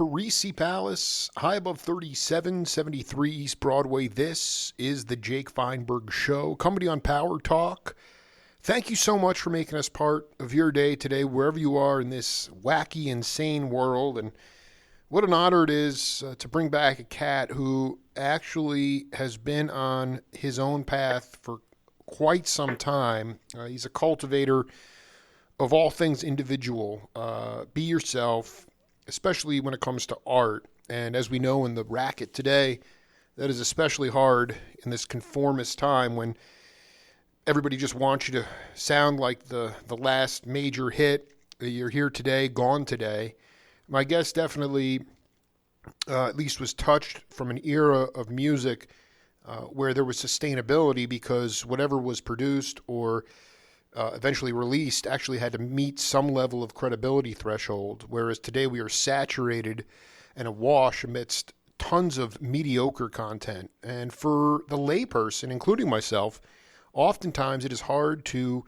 Parisi Palace, high above 3773 East Broadway. This is the Jake Feinberg Show, comedy on Power Talk. Thank you so much for making us part of your day today, wherever you are in this wacky, insane world. And what an honor it is to bring back a cat who actually has been on his own path for quite some time. He's a cultivator of all things individual. Be yourself, especially when it comes to art. And as we know in the racket today, that is especially hard in this conformist time when everybody just wants you to sound like the last major hit. You're here today, gone today. My guest definitely at least was touched from an era of music where there was sustainability because whatever was produced or eventually released actually had to meet some level of credibility threshold, whereas today we are saturated and awash amidst tons of mediocre content. And for the layperson, including myself, oftentimes it is hard to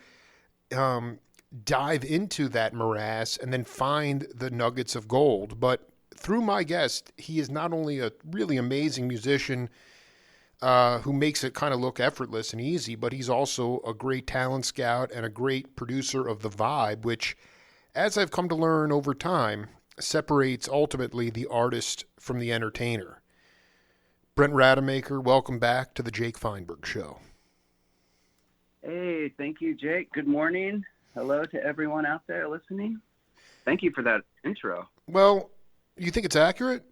dive into that morass and then find the nuggets of gold. But through my guest, he is not only a really amazing musician who makes it kind of look effortless and easy, but he's also a great talent scout and a great producer of the vibe, which, as I've come to learn over time, separates ultimately the artist from the entertainer. Brent Rademaker, welcome back to the Jake Feinberg Show. Hey, thank you, Jake. Good morning. Hello to everyone out there listening. Thank you for that intro. Well, you think it's accurate?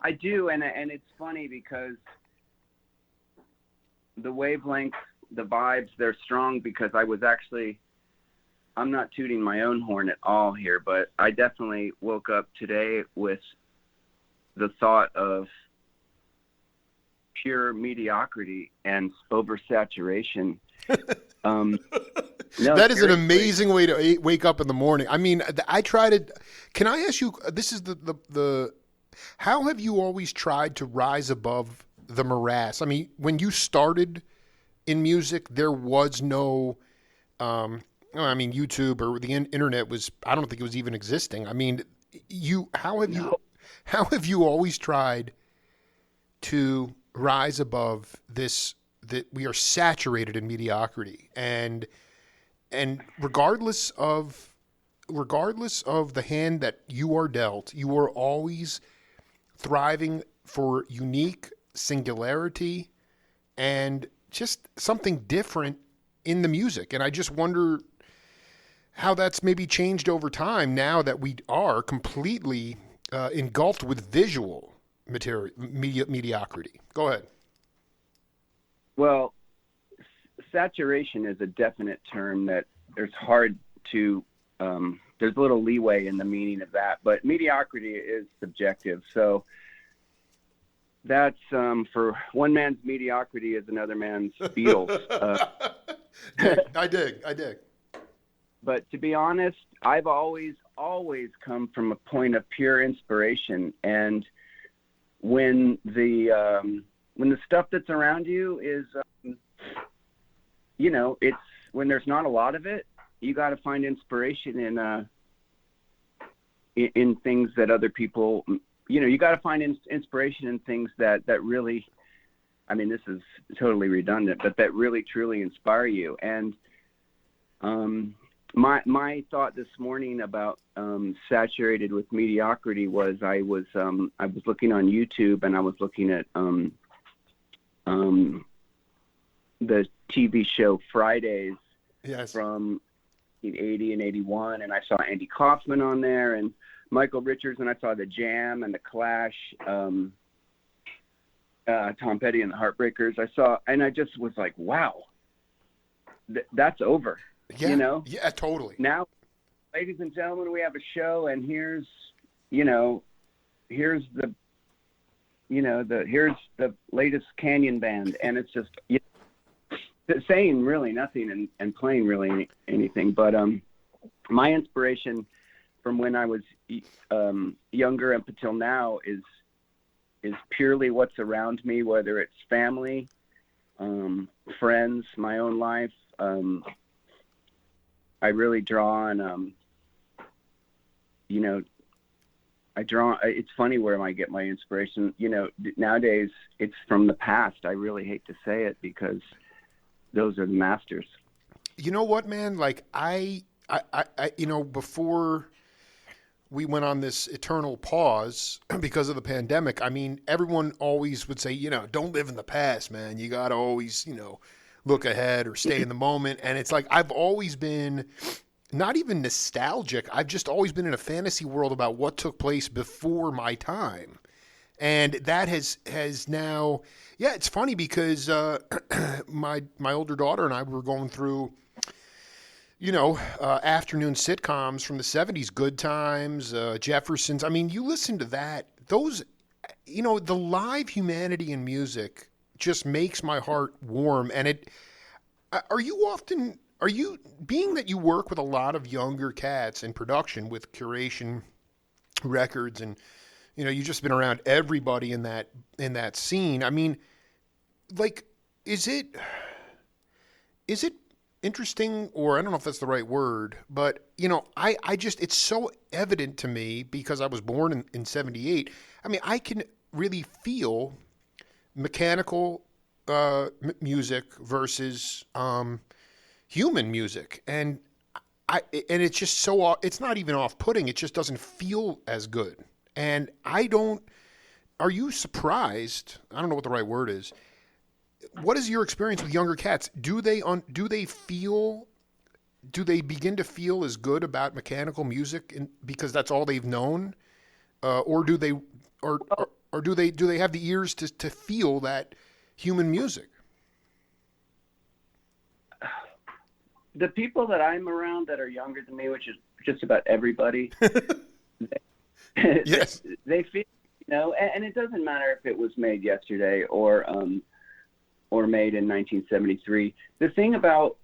I do, and it's funny because the wavelengths, the vibes, they're strong because I'm not tooting my own horn at all here, but I definitely woke up today with the thought of pure mediocrity and oversaturation. No, that is seriously. an amazing way to wake up in the morning. I mean, I try to, can I ask you, this is the how have you always tried to rise above the morass? I mean, when you started in music, there was no, YouTube or the internet was, I don't think it was even existing. I mean, how have you always tried to rise above this, that we are saturated in mediocrity and regardless of the hand that you are dealt, you are always thriving for unique singularity and just something different in the music. And I just wonder how that's maybe changed over time now that we are completely engulfed with visual material mediocrity. Go ahead. Well, saturation is a definite term that there's hard to, there's little leeway in the meaning of that, but mediocrity is subjective. So that's for one man's mediocrity is another man's Beatles. I dig. But to be honest, I've always come from a point of pure inspiration. And when the stuff that's around you is, it's when there's not a lot of it, you got to find inspiration in things that other people, you got to find inspiration in things that really, I mean, this is totally redundant, but that really truly inspire you. And my thought this morning about saturated with mediocrity was I was looking on YouTube and I was looking at the TV show Fridays. Yes. From 80 and 81, and I saw Andy Kaufman on there and Michael Richards, and I saw The Jam and The Clash, Tom Petty and the Heartbreakers. And I just was like, wow, that's over. Yeah. Yeah, totally. Now, ladies and gentlemen, we have a show, and here's the latest Canyon band, and it's just saying really nothing and playing really anything. But my inspiration from when I was younger up until now is purely what's around me, whether it's family, friends, my own life. I really draw on It's funny where I get my inspiration. Nowadays it's from the past. I really hate to say it because those are the masters. You know what, man? Like before we went on this eternal pause because of the pandemic, I mean, everyone always would say, don't live in the past, man. You got to always, look ahead or stay in the moment. And it's like, I've always been not even nostalgic. I've just always been in a fantasy world about what took place before my time. And that has now, yeah, it's funny because my older daughter and I were going through, afternoon sitcoms from the 70s, Good Times, Jeffersons. I mean, you listen to that, those, the live humanity in music just makes my heart warm. And being that you work with a lot of younger cats in production with Curation Records, and you've just been around everybody in that scene. I mean, like, is it interesting, or I don't know if that's the right word, but I just, it's so evident to me because I was born in 78. I mean, I can really feel mechanical music versus human music, and it's just so, it's not even off-putting. It just doesn't feel as good. And are you surprised? I don't know what the right word is. What is your experience with younger cats? Do they begin to feel as good about mechanical music because that's all they've known, or do they have the ears to feel that human music? The people that I'm around that are younger than me, which is just about everybody, yes, they feel, and it doesn't matter if it was made yesterday or made in 1973. The thing about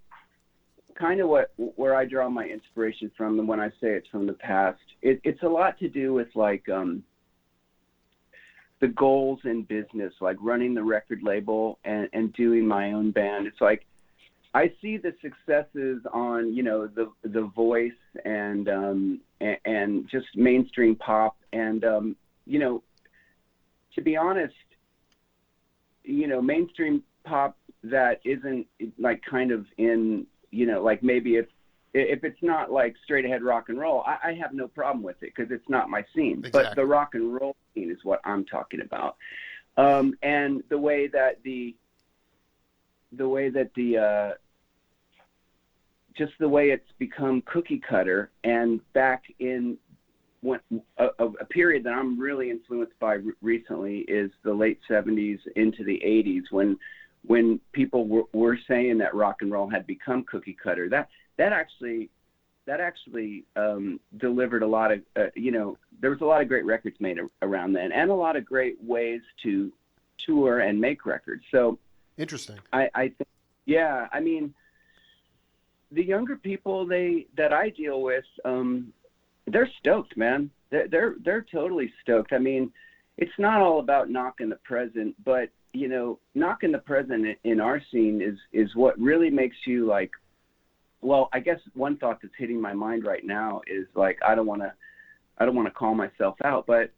kind of where I draw my inspiration from, and when I say it's from the past, it's a lot to do with like the goals in business, like running the record label and doing my own band. It's like I see the successes on the Voice and just mainstream pop, and to be honest, mainstream pop that isn't like kind of in, like maybe if it's not like straight ahead rock and roll, I have no problem with it because it's not my scene. Exactly. But the rock and roll scene is what I'm talking about. And the way that just the way it's become cookie cutter, and back in a period that I'm really influenced by recently is the late 70s into the 80s, when people were saying that rock and roll had become cookie cutter. That actually delivered a lot of there was a lot of great records made around then, and a lot of great ways to tour and make records. So interesting. I think, yeah, I mean, the younger people that I deal with, they're stoked, man. They're totally stoked. I mean, it's not all about knocking the present, but knocking the present in our scene is what really makes you like. Well, I guess one thought that's hitting my mind right now is like, I don't want to call myself out, but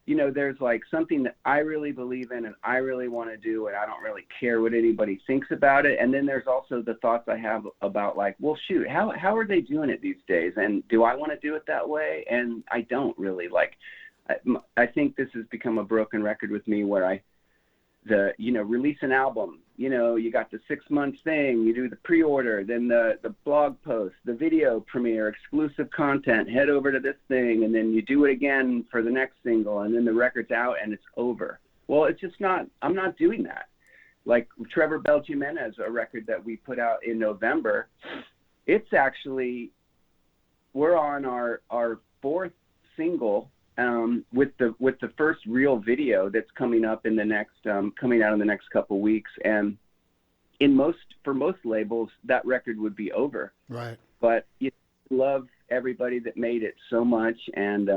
there's like something that I really believe in and I really want to do, and I don't really care what anybody thinks about it. And then there's also the thoughts I have about like, well, shoot, how are they doing it these days? And do I want to do it that way? And I don't really. Like, I think this has become a broken record with me where release an album, you got the 6-month thing, you do the pre-order, then the blog post, the video premiere, exclusive content, head over to this thing, and then you do it again for the next single, and then the record's out and it's over. Well, it's just not, I'm not doing that. Like Trevor Bell Jimenez, a record that we put out in November, it's actually, we're on our 4th single, with the first real video that's coming up in the next coming out in the next couple weeks, and for most labels that record would be over. Right. But love everybody that made it so much, and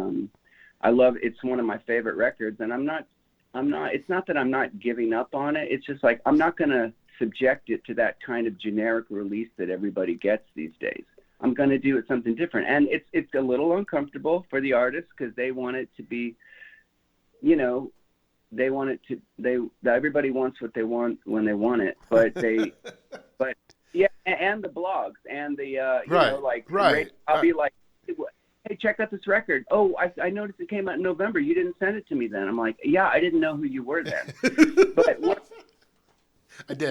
I love, it's one of my favorite records, and I'm not it's not that I'm not giving up on it, it's just like I'm not going to subject it to that kind of generic release that everybody gets these days. I'm going to do something different. And it's a little uncomfortable for the artists because they want it to be, you know, they want it to, everybody wants what they want when they want it, but but yeah, and the blogs and the, you know, like, I'll be like, hey, check out this record. Oh, I noticed it came out in November. You didn't send it to me then. I'm like, yeah, I didn't know who you were then. But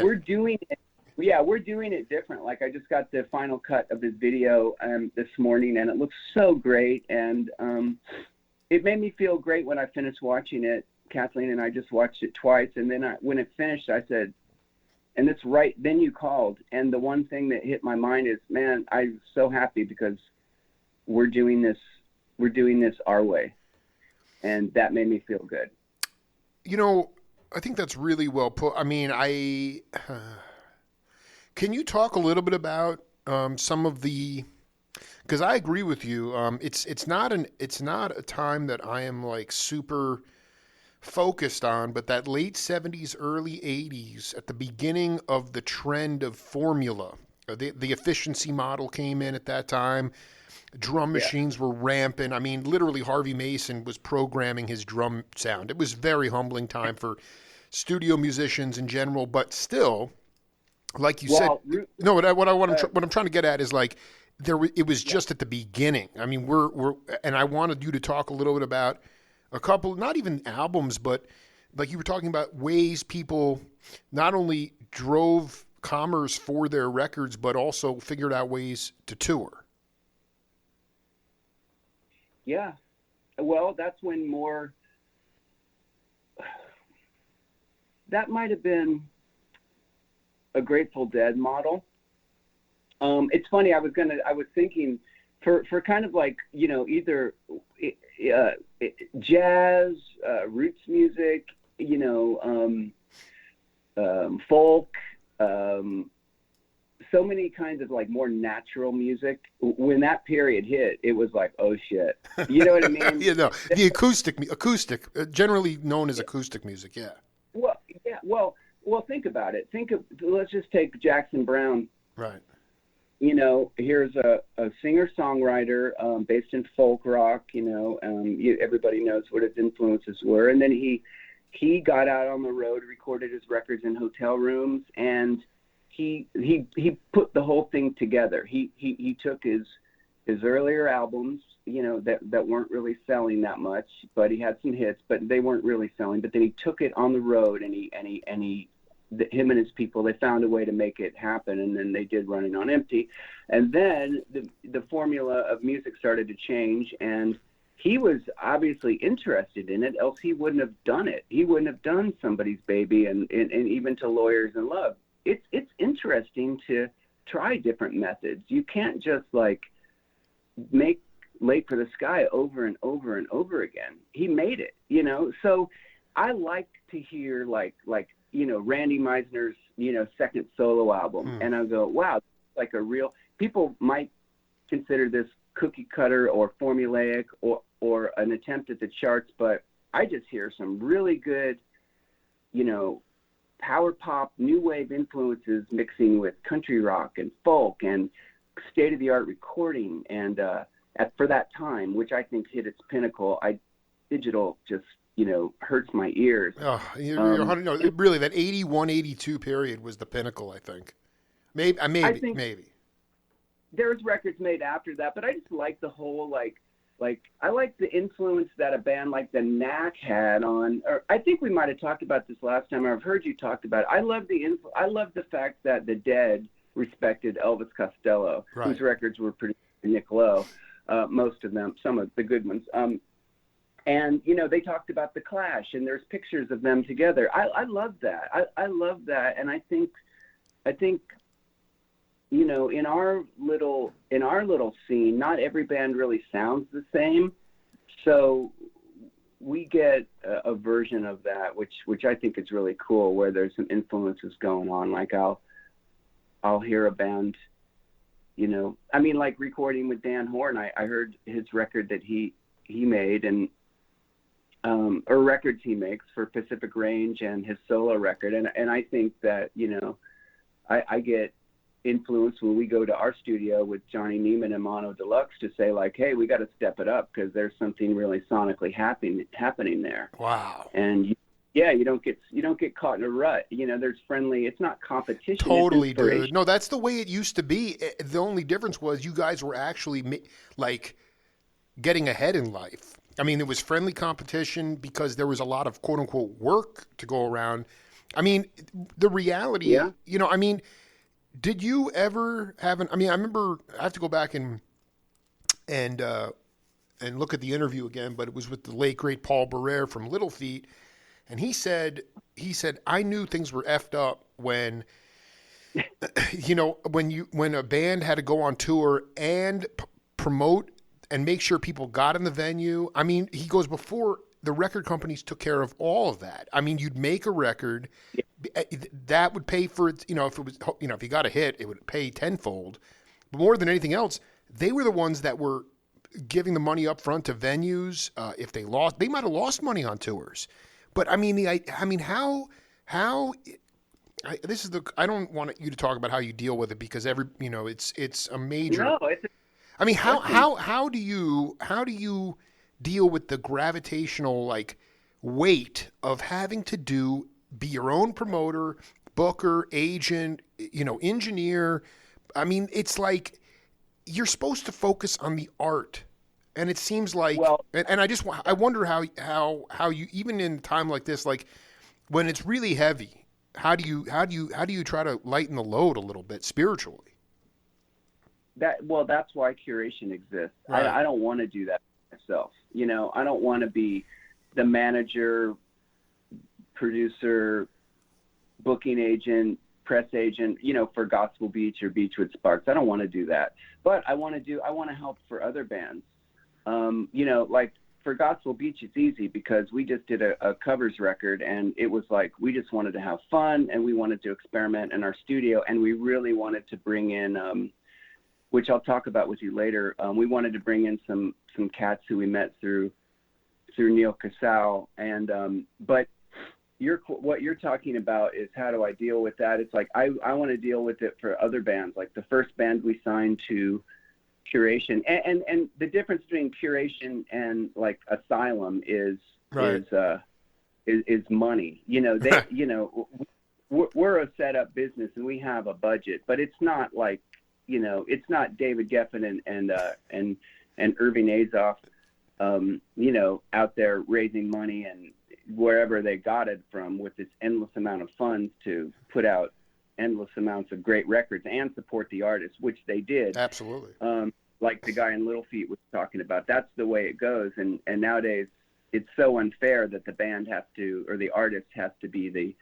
we're doing it. Yeah, we're doing it different. Like, I just got the final cut of this video this morning, and it looks so great. And it made me feel great when I finished watching it. Kathleen and I just watched it twice, and then when it finished, I said, and it's right, then you called. And the one thing that hit my mind is, man, I'm so happy because we're doing this our way. And that made me feel good. You know, I think that's really well put. I mean, can you talk a little bit about some of the, because I agree with you. It's not a time that I am like super focused on, but that late 70s, early 80s, at the beginning of the trend of formula, the efficiency model came in at that time. Drum machines were rampant. I mean, literally Harvey Mason was programming his drum sound. It was very humbling time for studio musicians in general, but still, like you said, no. What I'm trying to get at is like it was just at the beginning. I mean, and I wanted you to talk a little bit about a couple, not even albums, but like you were talking about ways people not only drove commerce for their records, but also figured out ways to tour. Yeah. Well, that's when that might have been a Grateful Dead model. It's funny. I was thinking for kind of like, you know, either jazz, roots music, you know, folk, so many kinds of like more natural music. When that period hit, it was like, oh shit, you know what I mean? You know, the acoustic, generally known as acoustic music. Yeah. Well, yeah. Well, think about it. Let's just take Jackson Browne. Right. You know, here's a singer-songwriter based in folk rock. You know, everybody knows what his influences were, and then he got out on the road, recorded his records in hotel rooms, and he put the whole thing together. He took his earlier albums, you know, that weren't really selling that much, but he had some hits, but they weren't really selling. But then he took it on the road, and him and his people, they found a way to make it happen, and then they did Running on Empty. And then the formula of music started to change, and he was obviously interested in it, else he wouldn't have done it. He wouldn't have done Somebody's Baby and even To Lawyers in Love. It's interesting to try different methods. You can't just like make Late for the Sky over and over and over again. He made it, you know. So I like to hear like you know, Randy Meisner's, you know, second solo album, and I go, wow, like a real. People might consider this cookie cutter or formulaic or an attempt at the charts, but I just hear some really good, you know, power pop, new wave influences mixing with country rock and folk and state-of-the-art recording. And for that time, which I think hit its pinnacle, digital just, you know, hurts my ears. Oh, really, that 81, 82 period was the pinnacle, I think. Maybe. There's records made after that, but I just like the whole, like I like the influence that a band like the Knack had on, or I think we might have talked about this last time, or I've heard you talk about it. I love the fact that the Dead respected Elvis Costello, right, whose records were produced by Nick Lowe, most of them, some of the good ones. And, you know, they talked about the Clash, and there's pictures of them together. I love that. I love that. And I think, you know, in our little scene, not every band really sounds the same. So we get a version of that, which I think is really cool, where there's some influences going on. Like I'll hear a band, you know, I mean, like recording with Dan Horn, I heard his record that he made, and or records he makes for Pacific Range and his solo record. And I think that, you know, I get influence when we go to our studio with Johnny Neiman and Mono Deluxe to say like, hey, we got to step it up because there's something really sonically happening there. Wow. And you don't get caught in a rut. There's friendly. It's not competition. Totally, it's dude. No, that's the way it used to be. The only difference was you guys were actually like getting ahead in life. I mean, it was friendly competition because there was a lot of quote unquote work to go around. I mean, the reality, Yeah. I mean, did you ever have I remember, I have to go back and look at the interview again, but it was with the late great Paul Barrere from Little Feat. And he said, I knew things were effed up when, when a band had to go on tour and promote and make sure people got in the venue. I mean, he goes, before the record companies took care of all of that. I mean, you'd make a record that would pay for it. If it was, if you got a hit, it would pay tenfold. But more than anything else, they were the ones that were giving the money up front to venues. If they lost, they might have lost money on tours. But I mean, this is I don't want you to talk about how you deal with it because it's a major. No, I mean, how do you deal with the gravitational weight of having to be your own promoter, booker, agent, engineer? I mean, it's like you're supposed to focus on the art. And it seems like, and I wonder how you, even in a time like this, like when it's really heavy, how do you try to lighten the load a little bit spiritually? That's why curation exists. Right. I don't want to do that myself. I don't want to be the manager, producer, booking agent, press agent, for Gospel Beach or Beachwood Sparks. I don't want to do that, but I want to help for other bands. Like for Gospel Beach, it's easy because we just did a covers record, and it was like we just wanted to have fun and we wanted to experiment in our studio, and we really wanted to bring in, which I'll talk about with you later. We wanted to bring in some cats who we met through Neil Casal, and but what you're talking about is how do I deal with that? It's like I want to deal with it for other bands. Like the first band we signed to curation, and the difference between curation and like Asylum is right. is money. We're a set up business and we have a budget, but it's not like it's not David Geffen and Irving Azoff out there raising money and wherever they got it from with this endless amount of funds to put out endless amounts of great records and support the artists, which they did. Absolutely. Like the guy in Little Feat was talking about. That's the way it goes. And nowadays it's so unfair that the band has to, or the artist has to be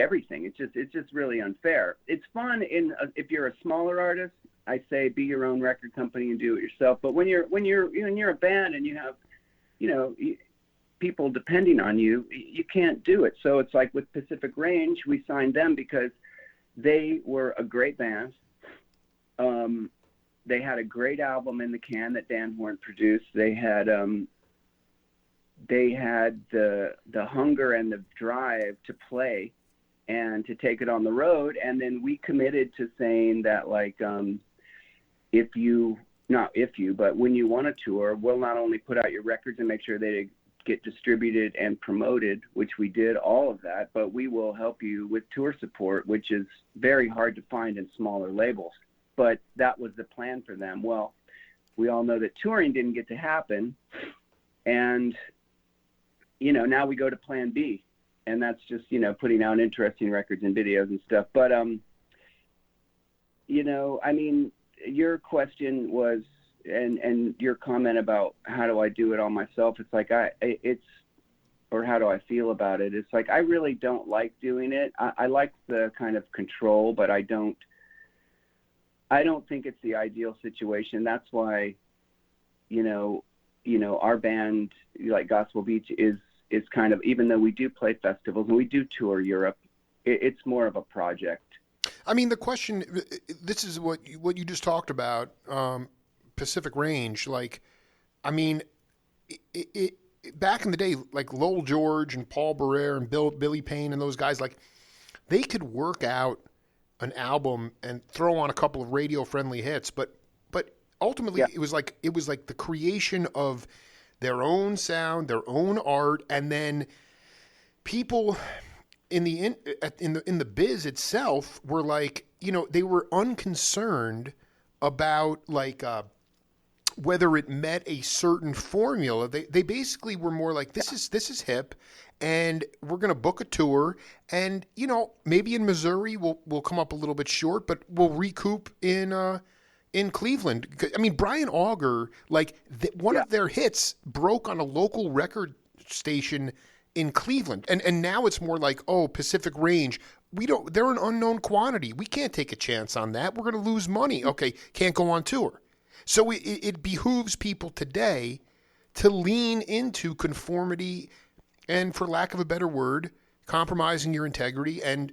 everything. It's just really unfair. It's fun if you're a smaller artist, I say be your own record company and do it yourself. But when you're a band and you have, people depending on you, you can't do it. So it's like with Pacific Range, we signed them because they were a great band. They had a great album in the can that Dan Horn produced. They had the hunger and the drive to play and to take it on the road. And then we committed to saying that but when you want to tour, we'll not only put out your records and make sure they get distributed and promoted, which we did all of that, but we will help you with tour support, which is very hard to find in smaller labels. But that was the plan for them. Well, we all know that touring didn't get to happen. And, now we go to plan B, and that's just, putting out interesting records and videos and stuff. But, your question was, and your comment about how do I do it all myself? It's like, or how do I feel about it? It's like, I really don't like doing it. I like the kind of control, but I don't think it's the ideal situation. That's why, our band, like Gospel Beach, is kind of, even though we do play festivals and we do tour Europe, it's more of a project. I mean, the question, this is what you just talked about, Pacific Range. Like, I mean, it back in the day, like Lowell George and Paul Barrere and Billy Payne and those guys, like they could work out an album and throw on a couple of radio friendly hits, but ultimately Yeah. it was like the creation of their own sound, their own art, and then people in the biz itself were like, they were unconcerned about like whether it met a certain formula. They basically were more like, this is hip, and we're going to book a tour, and maybe in Missouri we'll come up a little bit short, but we'll recoup in Cleveland. I mean, Brian Auger, like one of their hits broke on a local record station in Cleveland, and now it's more like, oh, Pacific Range. They're an unknown quantity. We can't take a chance on that. We're going to lose money. Okay, can't go on tour. So it behooves people today to lean into conformity and, for lack of a better word, compromising your integrity and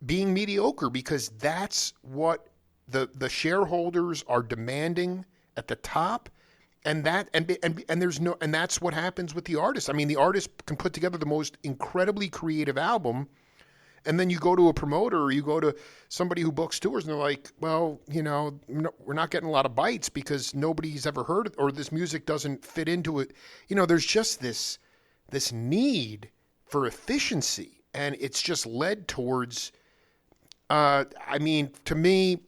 being mediocre, because that's what the shareholders are demanding at the top. And that's what happens with the artist. I mean, the artist can put together the most incredibly creative album, and then you go to a promoter or you go to somebody who books tours, and they're like, well, we're not getting a lot of bites because nobody's ever heard it, or this music doesn't fit into it. There's just this need for efficiency, and it's just led towards, I mean, to me,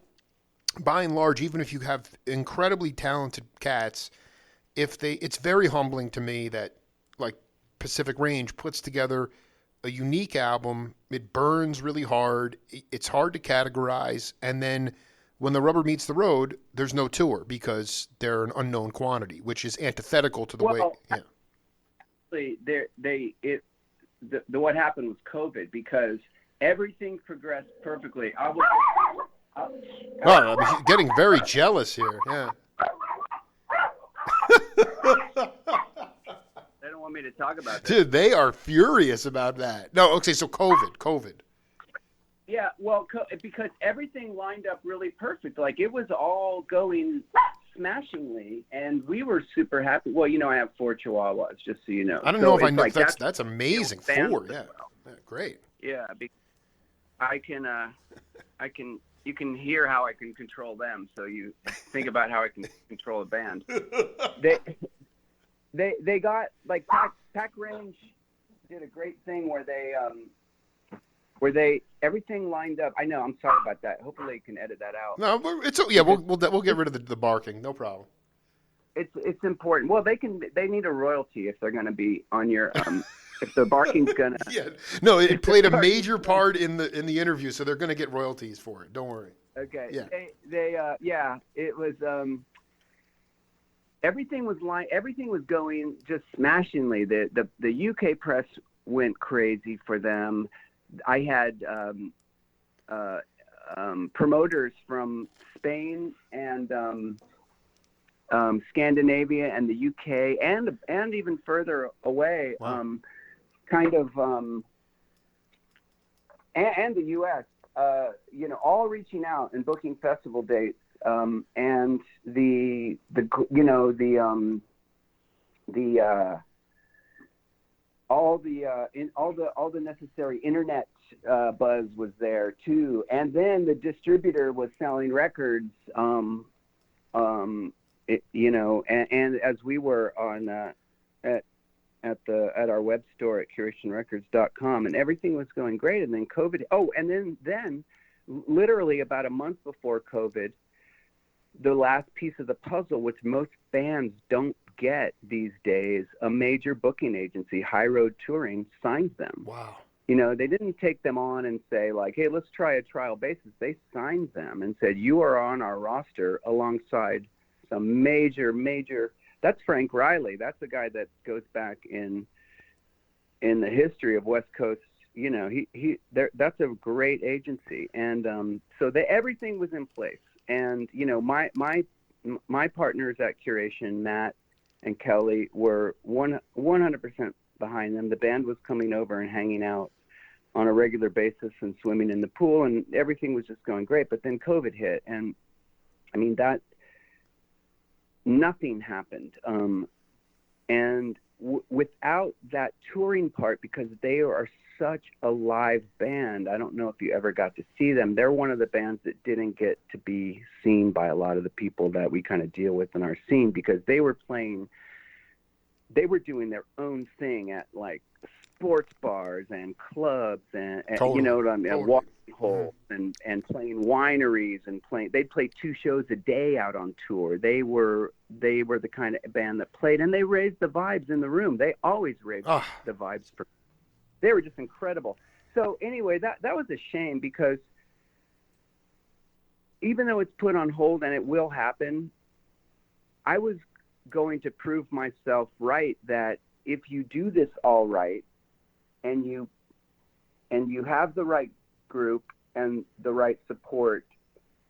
by and large, even if you have incredibly talented cats, it's very humbling to me that, like, Pacific Range puts together a unique album. It burns really hard. It's hard to categorize. And then when the rubber meets the road, there's no tour because they're an unknown quantity, which is antithetical to the way. Yeah. Actually, what happened was COVID, because everything progressed perfectly. I'm getting very jealous here. Yeah. They don't want me to talk about this. Dude, they are furious about that. No, okay, so COVID. Yeah, well, because everything lined up really perfect. Like, it was all going smashingly, and we were super happy. Well, I have 4 Chihuahuas, just so you know. I don't know if I know. Like, that's amazing. 4, yeah. Yeah, great. Yeah, you can hear how I can control them, so you think about how I can control a band. They got, like, Pack Range did a great thing where they everything lined up. I know, I'm sorry about that. Hopefully you can edit that out. No, we'll get rid of the barking. No problem. It's important. Well, they need a royalty if they're going to be on your if the barking's gonna. Yeah, no, it played a major part in the interview, so they're gonna get royalties for it. Don't worry. Okay. Yeah. It was everything was going just smashingly. The UK press went crazy for them. I had promoters from Spain and Scandinavia and the UK and even further away. Wow. And the U.S., all reaching out and booking festival dates, and all the necessary internet buzz was there too, and then the distributor was selling records, and as we were on at our web store at curationrecords.com, and everything was going great, and then COVID. Oh, and then literally about a month before COVID, the last piece of the puzzle, which most bands don't get these days, a major booking agency, High Road Touring, signed them. Wow. They didn't take them on and say, like, hey, let's try a trial basis. They signed them and said, you are on our roster alongside some major. That's Frank Riley. That's the guy that goes back in the history of West Coast. That's a great agency, and so everything was in place. And my partners at Curation, Matt and Kelly, were 100% behind them. The band was coming over and hanging out on a regular basis and swimming in the pool, and everything was just going great. But then COVID hit, and I mean, that nothing happened. And without that touring part, because they are such a live band. I don't know if you ever got to see them. They're one of the bands that didn't get to be seen by a lot of the people that we kind of deal with in our scene, because they were doing their own thing at like sports bars and clubs and Totally. you know what I mean, Totally. watering holes and playing wineries and they'd play 2 shows a day out on tour. They were the kind of band that played, and they raised the vibes in the room. They always raised the vibes they were just incredible. So anyway, that was a shame, because even though it's put on hold and it will happen, I was going to prove myself right, that if you do this all right, and you have the right group and the right support,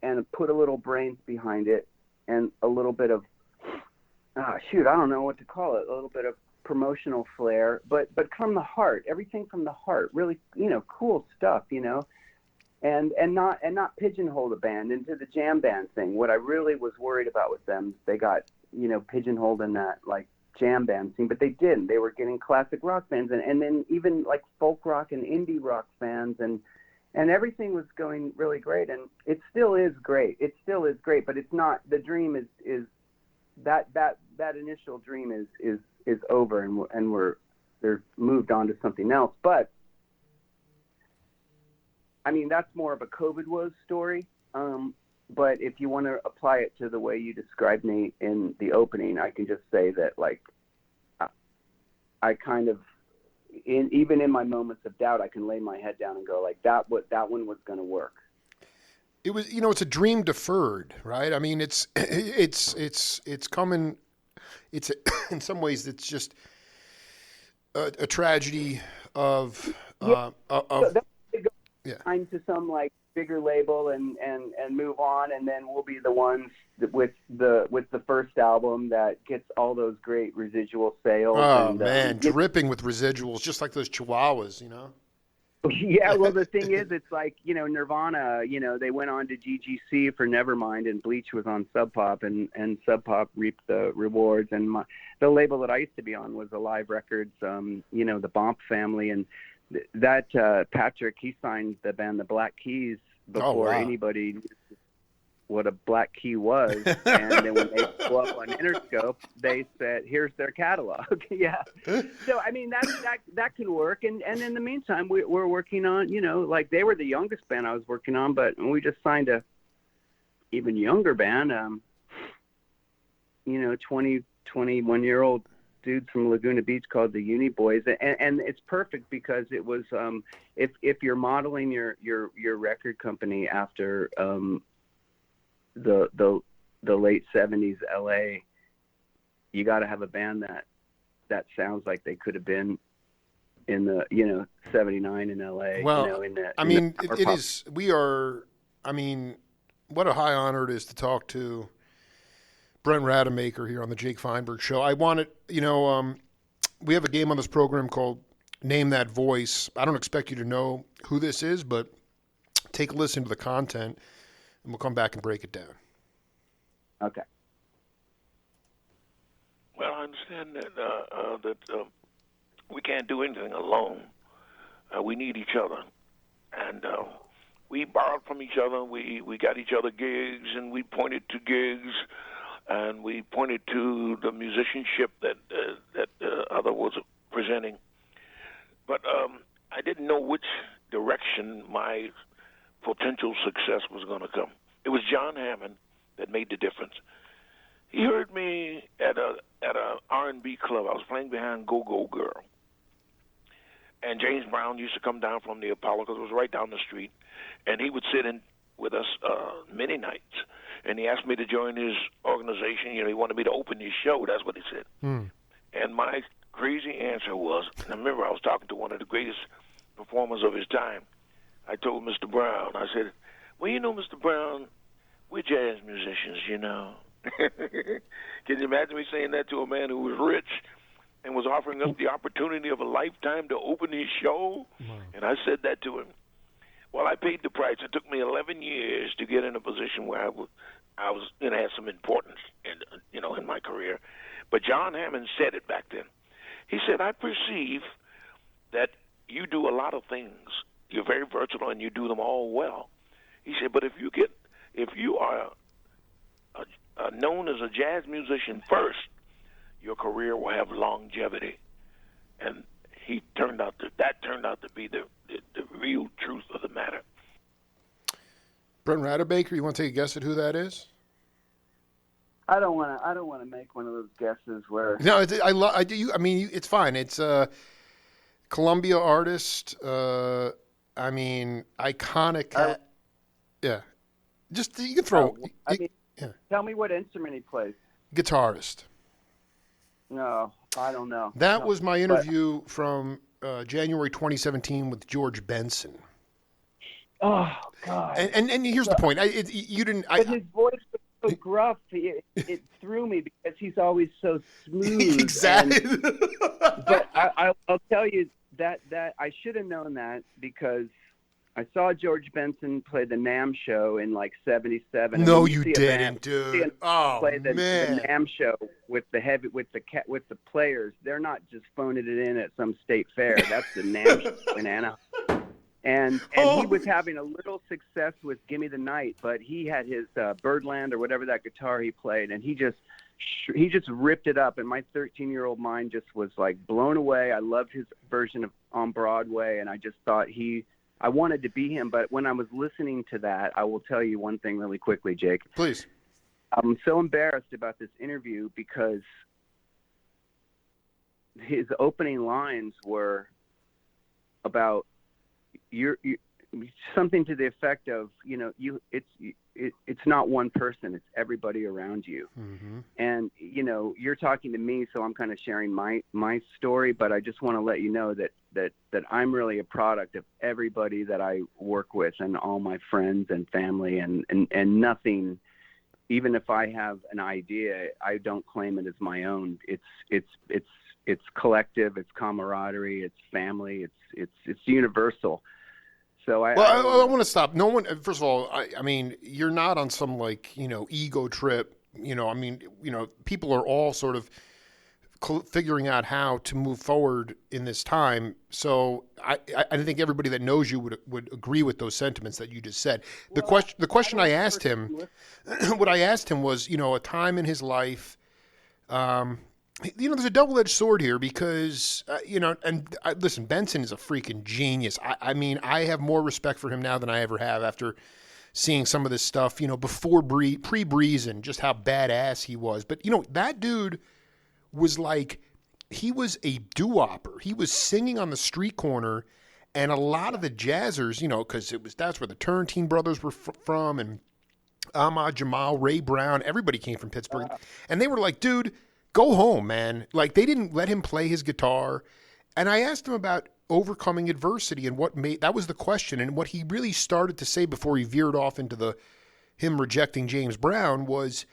and put a little brains behind it, and a little bit of I don't know what to call it, a little bit of promotional flair, but from the heart, everything from the heart, really, cool stuff, and not pigeonhole the band into the jam band thing. What I really was worried about with them, they got pigeonholed in that like jam band scene, but they didn't. They were getting classic rock fans, and then even like folk rock and indie rock fans, and everything was going really great, and it still is great. But it's not, the dream is that initial dream is over, and they're moved on to something else. But I mean, that's more of a COVID woes story. But if you want to apply it to the way you described me in the opening, I can just say that, like, I kind of, even in my moments of doubt, I can lay my head down and go, like, that one was going to work. It was, it's a dream deferred, right? I mean, it's coming. It's in some ways, it's just a tragedy of Time to some like bigger label and move on, and then we'll be the ones with the first album that gets all those great residual sales. Oh, man, dripping with residuals, just like those Chihuahuas, Yeah, well, the thing is, it's like, Nirvana, they went on to GGC for Nevermind, and Bleach was on Sub Pop, and Sub Pop reaped the rewards. And the label that I used to be on was Alive Records, the Bomp family, and that Patrick, he signed the band the Black Keys before anybody knew what a Black Key was. And then when they blew up on Interscope, they said, here's their catalog. Yeah. So, I mean, that can work. And in the meantime, we're working on, like, they were the youngest band I was working on, but we just signed a even younger band, 21-year-old dudes from Laguna Beach called the Uni Boys, and it's perfect because it was if you're modeling your record company after the late 70s LA, you got to have a band that sounds like they could have been in the 79 in LA. Well, it is. We are. I mean, what a high honor it is to talk to Brent Rademaker here on the Jake Feinberg Show. I wanted, we have a game on this program called Name That Voice. I don't expect you to know who this is, but take a listen to the content, and we'll come back and break it down. Okay. Well, I understand that we can't do anything alone. We need each other, and we borrowed from each other. We got each other gigs, and we pointed to gigs. And we pointed to the musicianship that other was presenting. But I didn't know which direction my potential success was going to come. It was John Hammond that made the difference. He heard me at a R&B club. I was playing behind Go Go Girl. And James Brown used to come down from the Apollo, because it was right down the street. And he would sit in with us many nights. And he asked me to join his organization. He wanted me to open his show. That's what he said. And my crazy answer was, and I remember I was talking to one of the greatest performers of his time. I told Mr. Brown, I said, well, Mr. Brown, we're jazz musicians, Can you imagine me saying that to a man who was rich and was offering us the opportunity of a lifetime to open his show? And I said that to him. Well, I paid the price. It took me 11 years to get in a position where I was had some importance in my career. But John Hammond said it back then. He said, I perceive that you do a lot of things. You're very versatile and you do them all well. He said, but if you are known as a jazz musician first, your career will have longevity. And that turned out to be the real truth of the matter. Brent Rademaker, you want to take a guess at who that is? I don't want to make one of those guesses where. No, I do. I mean, it's fine. It's a Columbia artist. I mean, iconic. Yeah, just you can throw. Yeah. Tell me what instrument he plays. Guitarist. No, I don't know. That was my interview from January 2017 with George Benson. Oh God! And here's the point. You didn't. But his voice was so gruff. It threw me because he's always so smooth. Exactly. But I'll tell you that I should have known that because I saw George Benson play the NAMM show in like '77. No, you didn't, dude. Oh play the NAMM show with the players. They're not just phoning it in at some state fair. That's the NAMM show in Anaheim. And he was having a little success with "Gimme the Night," but he had his Birdland or whatever that guitar he played, and he just ripped it up. And my 13-year-old mind just was like blown away. I loved his version of on Broadway, and I just thought I wanted to be him. But when I was listening to that, I will tell you one thing really quickly, Jake. Please. I'm so embarrassed about this interview because his opening lines were about you're something to the effect of, it's not one person, it's everybody around you. Mm-hmm. And, you're talking to me, so I'm kind of sharing my story, but I just want to let you know that I'm really a product of everybody that I work with and all my friends and family and nothing, even if I have an idea, I don't claim it as my own. It's collective, it's camaraderie, it's family, it's universal. So I want to stop. No one. First of all, I mean, you're not on some ego trip. People are all sort of figuring out how to move forward in this time. So I think everybody that knows you would agree with those sentiments that you just said. The question I asked him, what I asked him was, a time in his life. There's a double-edged sword here because, listen, Benson is a freaking genius. I mean, I have more respect for him now than I ever have after seeing some of this stuff, before pre-Breezin', just how badass he was. But, that dude was he was a doo-wopper. He was singing on the street corner, and a lot of the jazzers, because that's where the Turntine Brothers were from, and Ahmad Jamal, Ray Brown, everybody came from Pittsburgh. And they were like, dude, go home, man. They didn't let him play his guitar. And I asked him about overcoming adversity and that was the question. And what he really started to say before he veered off into him rejecting James Brown was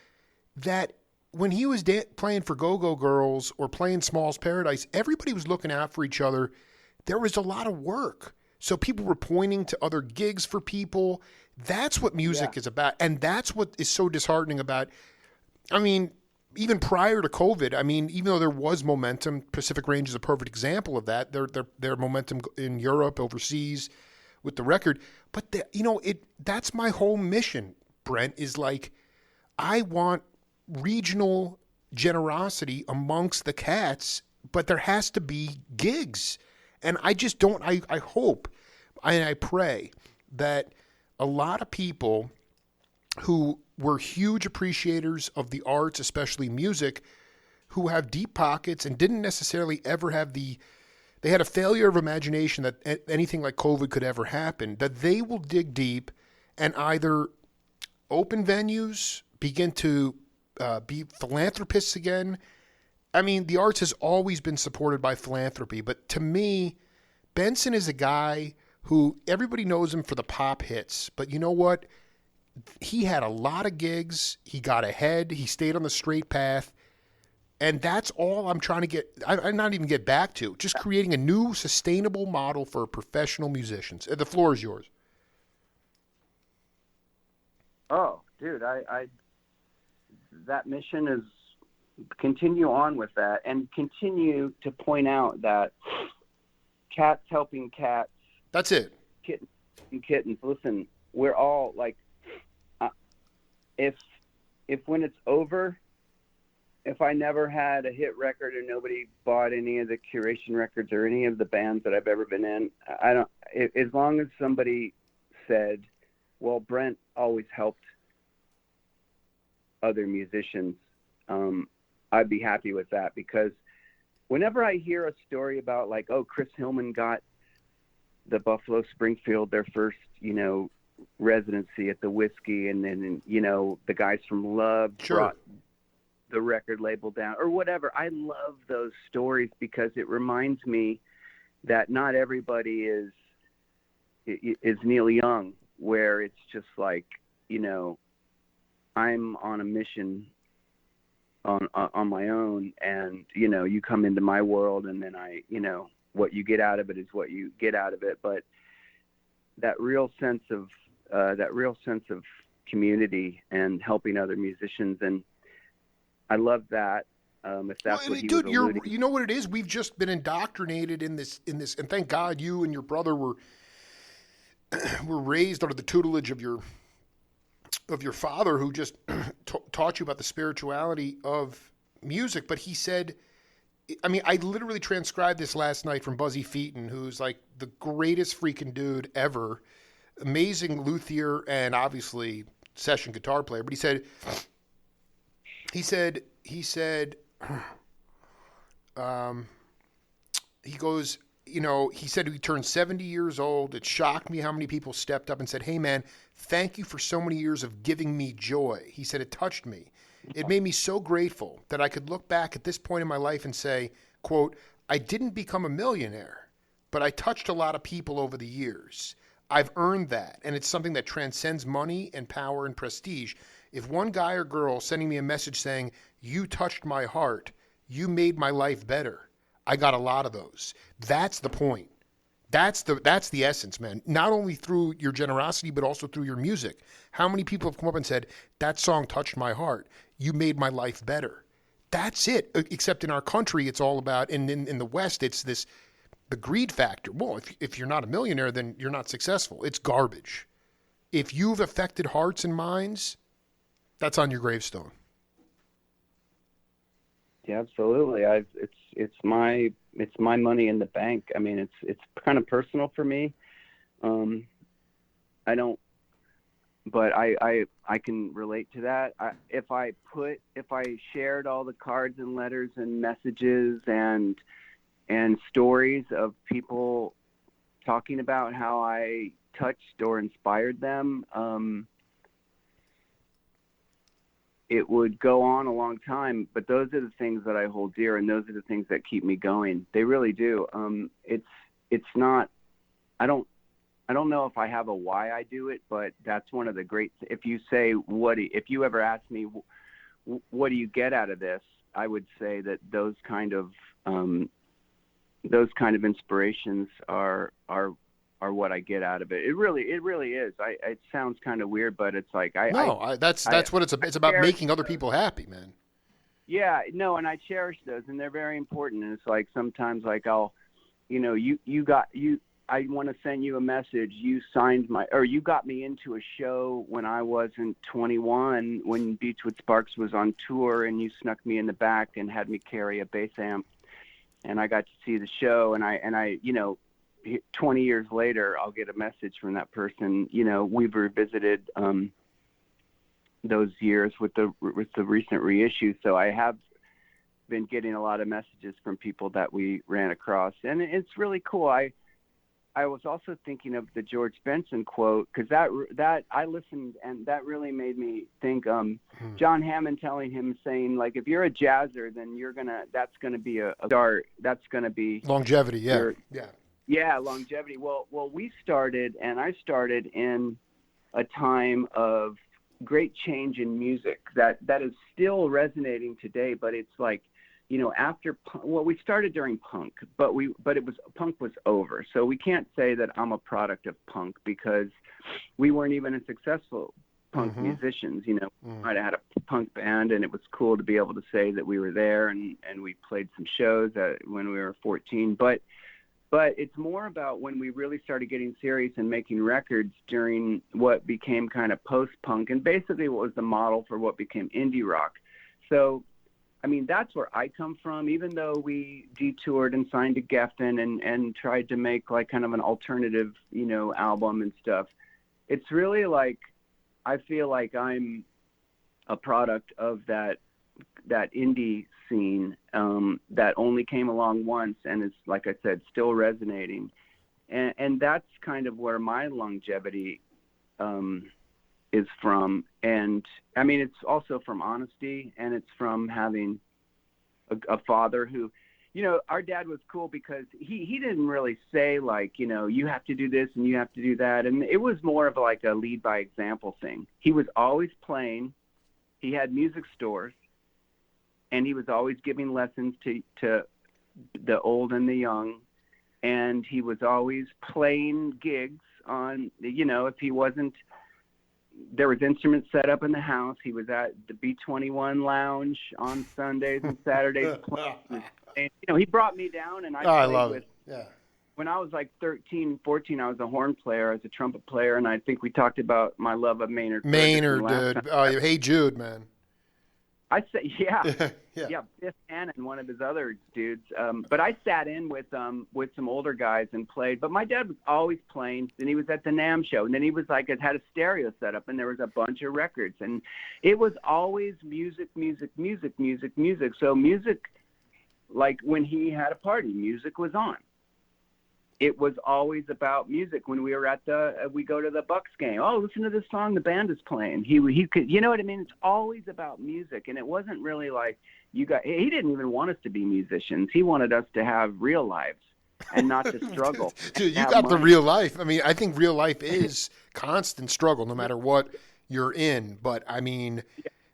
that when he was playing for Go-Go Girls or playing Small's Paradise, everybody was looking out for each other. There was a lot of work. So people were pointing to other gigs for people. That's what music is about. And that's what is so disheartening about, even prior to COVID, even though there was momentum, Pacific Range is a perfect example of that. Their momentum in Europe, overseas, with the record. But that's my whole mission, Brent. Is I want regional generosity amongst the cats, but there has to be gigs, and I just don't. I hope, and I pray that a lot of people who were huge appreciators of the arts, especially music, who have deep pockets and didn't necessarily ever have they had a failure of imagination that anything like COVID could ever happen, that they will dig deep and either open venues, begin to be philanthropists again. The arts has always been supported by philanthropy, but to me, Benson is a guy who everybody knows him for the pop hits, but you know what? He had a lot of gigs. He got ahead. He stayed on the straight path. And that's all I'm trying to I'm not even get back to. Just creating a new sustainable model for professional musicians. The floor is yours. Oh, dude, that mission continue on with that, and continue to point out that cats helping cats. That's it. Kittens and kittens. Listen, we're all like, if when it's over, if I never had a hit record or nobody bought any of the Curation records or any of the bands that I've ever been in, as long as somebody said, well, Brent always helped other musicians, I'd be happy with that, because whenever I hear a story about like, oh, Chris Hillman got the Buffalo Springfield their first, residency at the Whiskey, and then, the guys from Love brought the record label down or whatever. I love those stories because it reminds me that not everybody is Neil Young, where it's just like, I'm on a mission on my own, and, you come into my world, and then what you get out of it is what you get out of it. But that real sense of community and helping other musicians, and I love that. If that's what he was alluding. You know what it is? We've just been indoctrinated in this, and thank God you and your brother were raised under the tutelage of your father, who just taught you about the spirituality of music. But he said, I literally transcribed this last night from Buzzy Featon, who's like the greatest freaking dude ever, amazing luthier and obviously session guitar player. But he said, he goes, he said he turned 70 years old. It shocked me how many people stepped up and said, hey man, thank you for so many years of giving me joy. He said, it touched me. It made me so grateful that I could look back at this point in my life and say, quote, I didn't become a millionaire, but I touched a lot of people over the years. I've earned that, and it's something that transcends money and power and prestige. If one guy or girl sending me a message saying, you touched my heart, you made my life better, I got a lot of those. That's the point. That's the essence, man. Not only through your generosity, but also through your music. How many people have come up and said, that song touched my heart, you made my life better? That's it. Except in our country, it's all about, and in the West, it's the greed factor. Well, if you're not a millionaire, then you're not successful. It's garbage. If you've affected hearts and minds, that's on your gravestone. Yeah, absolutely. It's my money in the bank. I mean, it's kind of personal for me. I don't, but I can relate to that. If I shared all the cards and letters and messages and stories of people talking about how I touched or inspired them, it would go on a long time, but those are the things that I hold dear, and those are the things that keep me going. They really do. It's not, I don't know if I have a why I do it, but that's one of the great, if you say, if you ever ask me, what do you get out of this? I would say that those kind of inspirations are what I get out of it. It really is. It sounds kind of weird, but it's like that's what it's about. It's about making other people happy, man. Yeah, no, and I cherish those, and they're very important. And it's like sometimes, like I want to send you a message. You you got me into a show when I wasn't 21, when Beachwood Sparks was on tour, and you snuck me in the back and had me carry a bass amp, and I got to see the show, and I 20 years later, I'll get a message from that person. We've revisited those years with the recent reissue. So I have been getting a lot of messages from people that we ran across, and it's really cool. I was also thinking of the George Benson quote, because that I listened, and that really made me think. John Hammond telling him, saying, like, if you're a jazzer, then that's gonna be a start. That's gonna be longevity. Yeah. Yeah, longevity. Well, I started in a time of great change in music that is still resonating today. But it's like, after we started during punk, but punk was over. So we can't say that I'm a product of punk, because we weren't even as successful punk musicians. You know, we might have had a punk band, and it was cool to be able to say that we were there, and we played some shows when we were 14. But it's more about when we really started getting serious and making records during what became kind of post-punk, and basically what was the model for what became indie rock. So, I mean, that's where I come from. Even though we detoured and signed to Geffen and tried to make like kind of an alternative, you know, album and stuff, it's really like I feel like I'm a product of that indie scene that only came along once and is, like I said, still resonating. And that's kind of where my longevity is from. And I mean, it's also from honesty, and it's from having a father who, you know, our dad was cool because he didn't really say like, you know, you have to do this and you have to do that. And it was more of like a lead by example thing. He was always playing. He had music stores, and he was always giving lessons to the old and the young. And he was always playing gigs on, you know, if he wasn't, there was instruments set up in the house. He was at the B21 Lounge on Sundays and Saturdays playing. And, you know, he brought me down, and I played with. Yeah. When I was like 13, 14, I was a horn player, I was a trumpet player, and I think we talked about my love of Maynard. Maynard, dude. Oh, Hey Jude, man. I say, yeah, yeah. Biff Hannon, one of his other dudes. But I sat in with some older guys and played. But my dad was always playing, and he was at the NAMM show, and then he was like, it had a stereo set up, and there was a bunch of records, and it was always music. So music, like when he had a party, music was on. It was always about music. When we were at we go to the Bucks game. Oh, listen to this song the band is playing. He could, you know what I mean? It's always about music, and it wasn't really like he didn't even want us to be musicians. He wanted us to have real lives and not to struggle. Dude, you got the real life. I mean, I think real life is constant struggle, no matter what you're in. But I mean,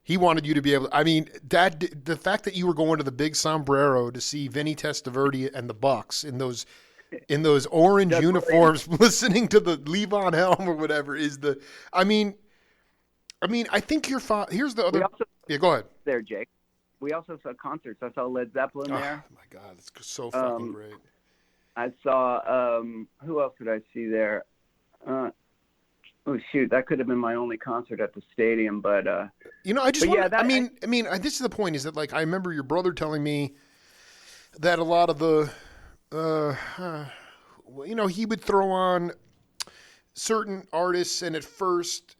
he wanted you to be able. I mean, the fact that you were going to the Big Sombrero to see Vinny Testaverde and the Bucks in those orange uniforms, listening to the Levon Helm or whatever is the. I mean, I think your father. Here's the other. Yeah, go ahead. There, Jake. We also saw concerts. I saw Led Zeppelin there. Oh my God, it's so fucking great. I saw who else did I see there? Oh shoot, that could have been my only concert at the stadium, but you know, I just want. Yeah, I mean, this is the point. Is that like I remember your brother telling me that a lot of the. You know, he would throw on certain artists, and at first,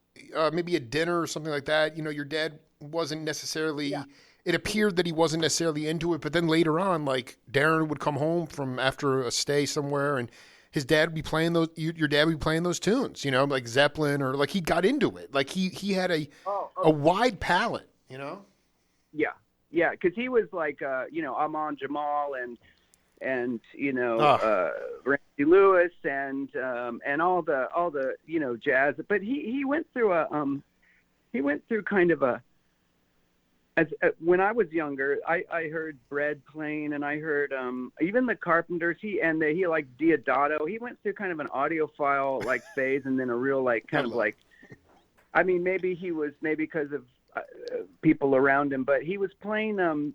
maybe at dinner or something like that, you know, your dad wasn't necessarily, it appeared that he wasn't necessarily into it, but then later on, like, Darren would come home from after a stay somewhere, and his dad would be playing your dad would be playing those tunes, you know, like Zeppelin, or like he got into it. Like he had a wide palette, you know? Yeah, because he was like, you know, Amon Jamal and you know Randy Lewis and all the you know jazz, but he went through kind of when I was younger, I heard Bread playing, and I heard even the Carpenters. He like Diodato. He went through kind of an audiophile like phase, and then a real like kind of like, I mean, maybe because of people around him, but he was playing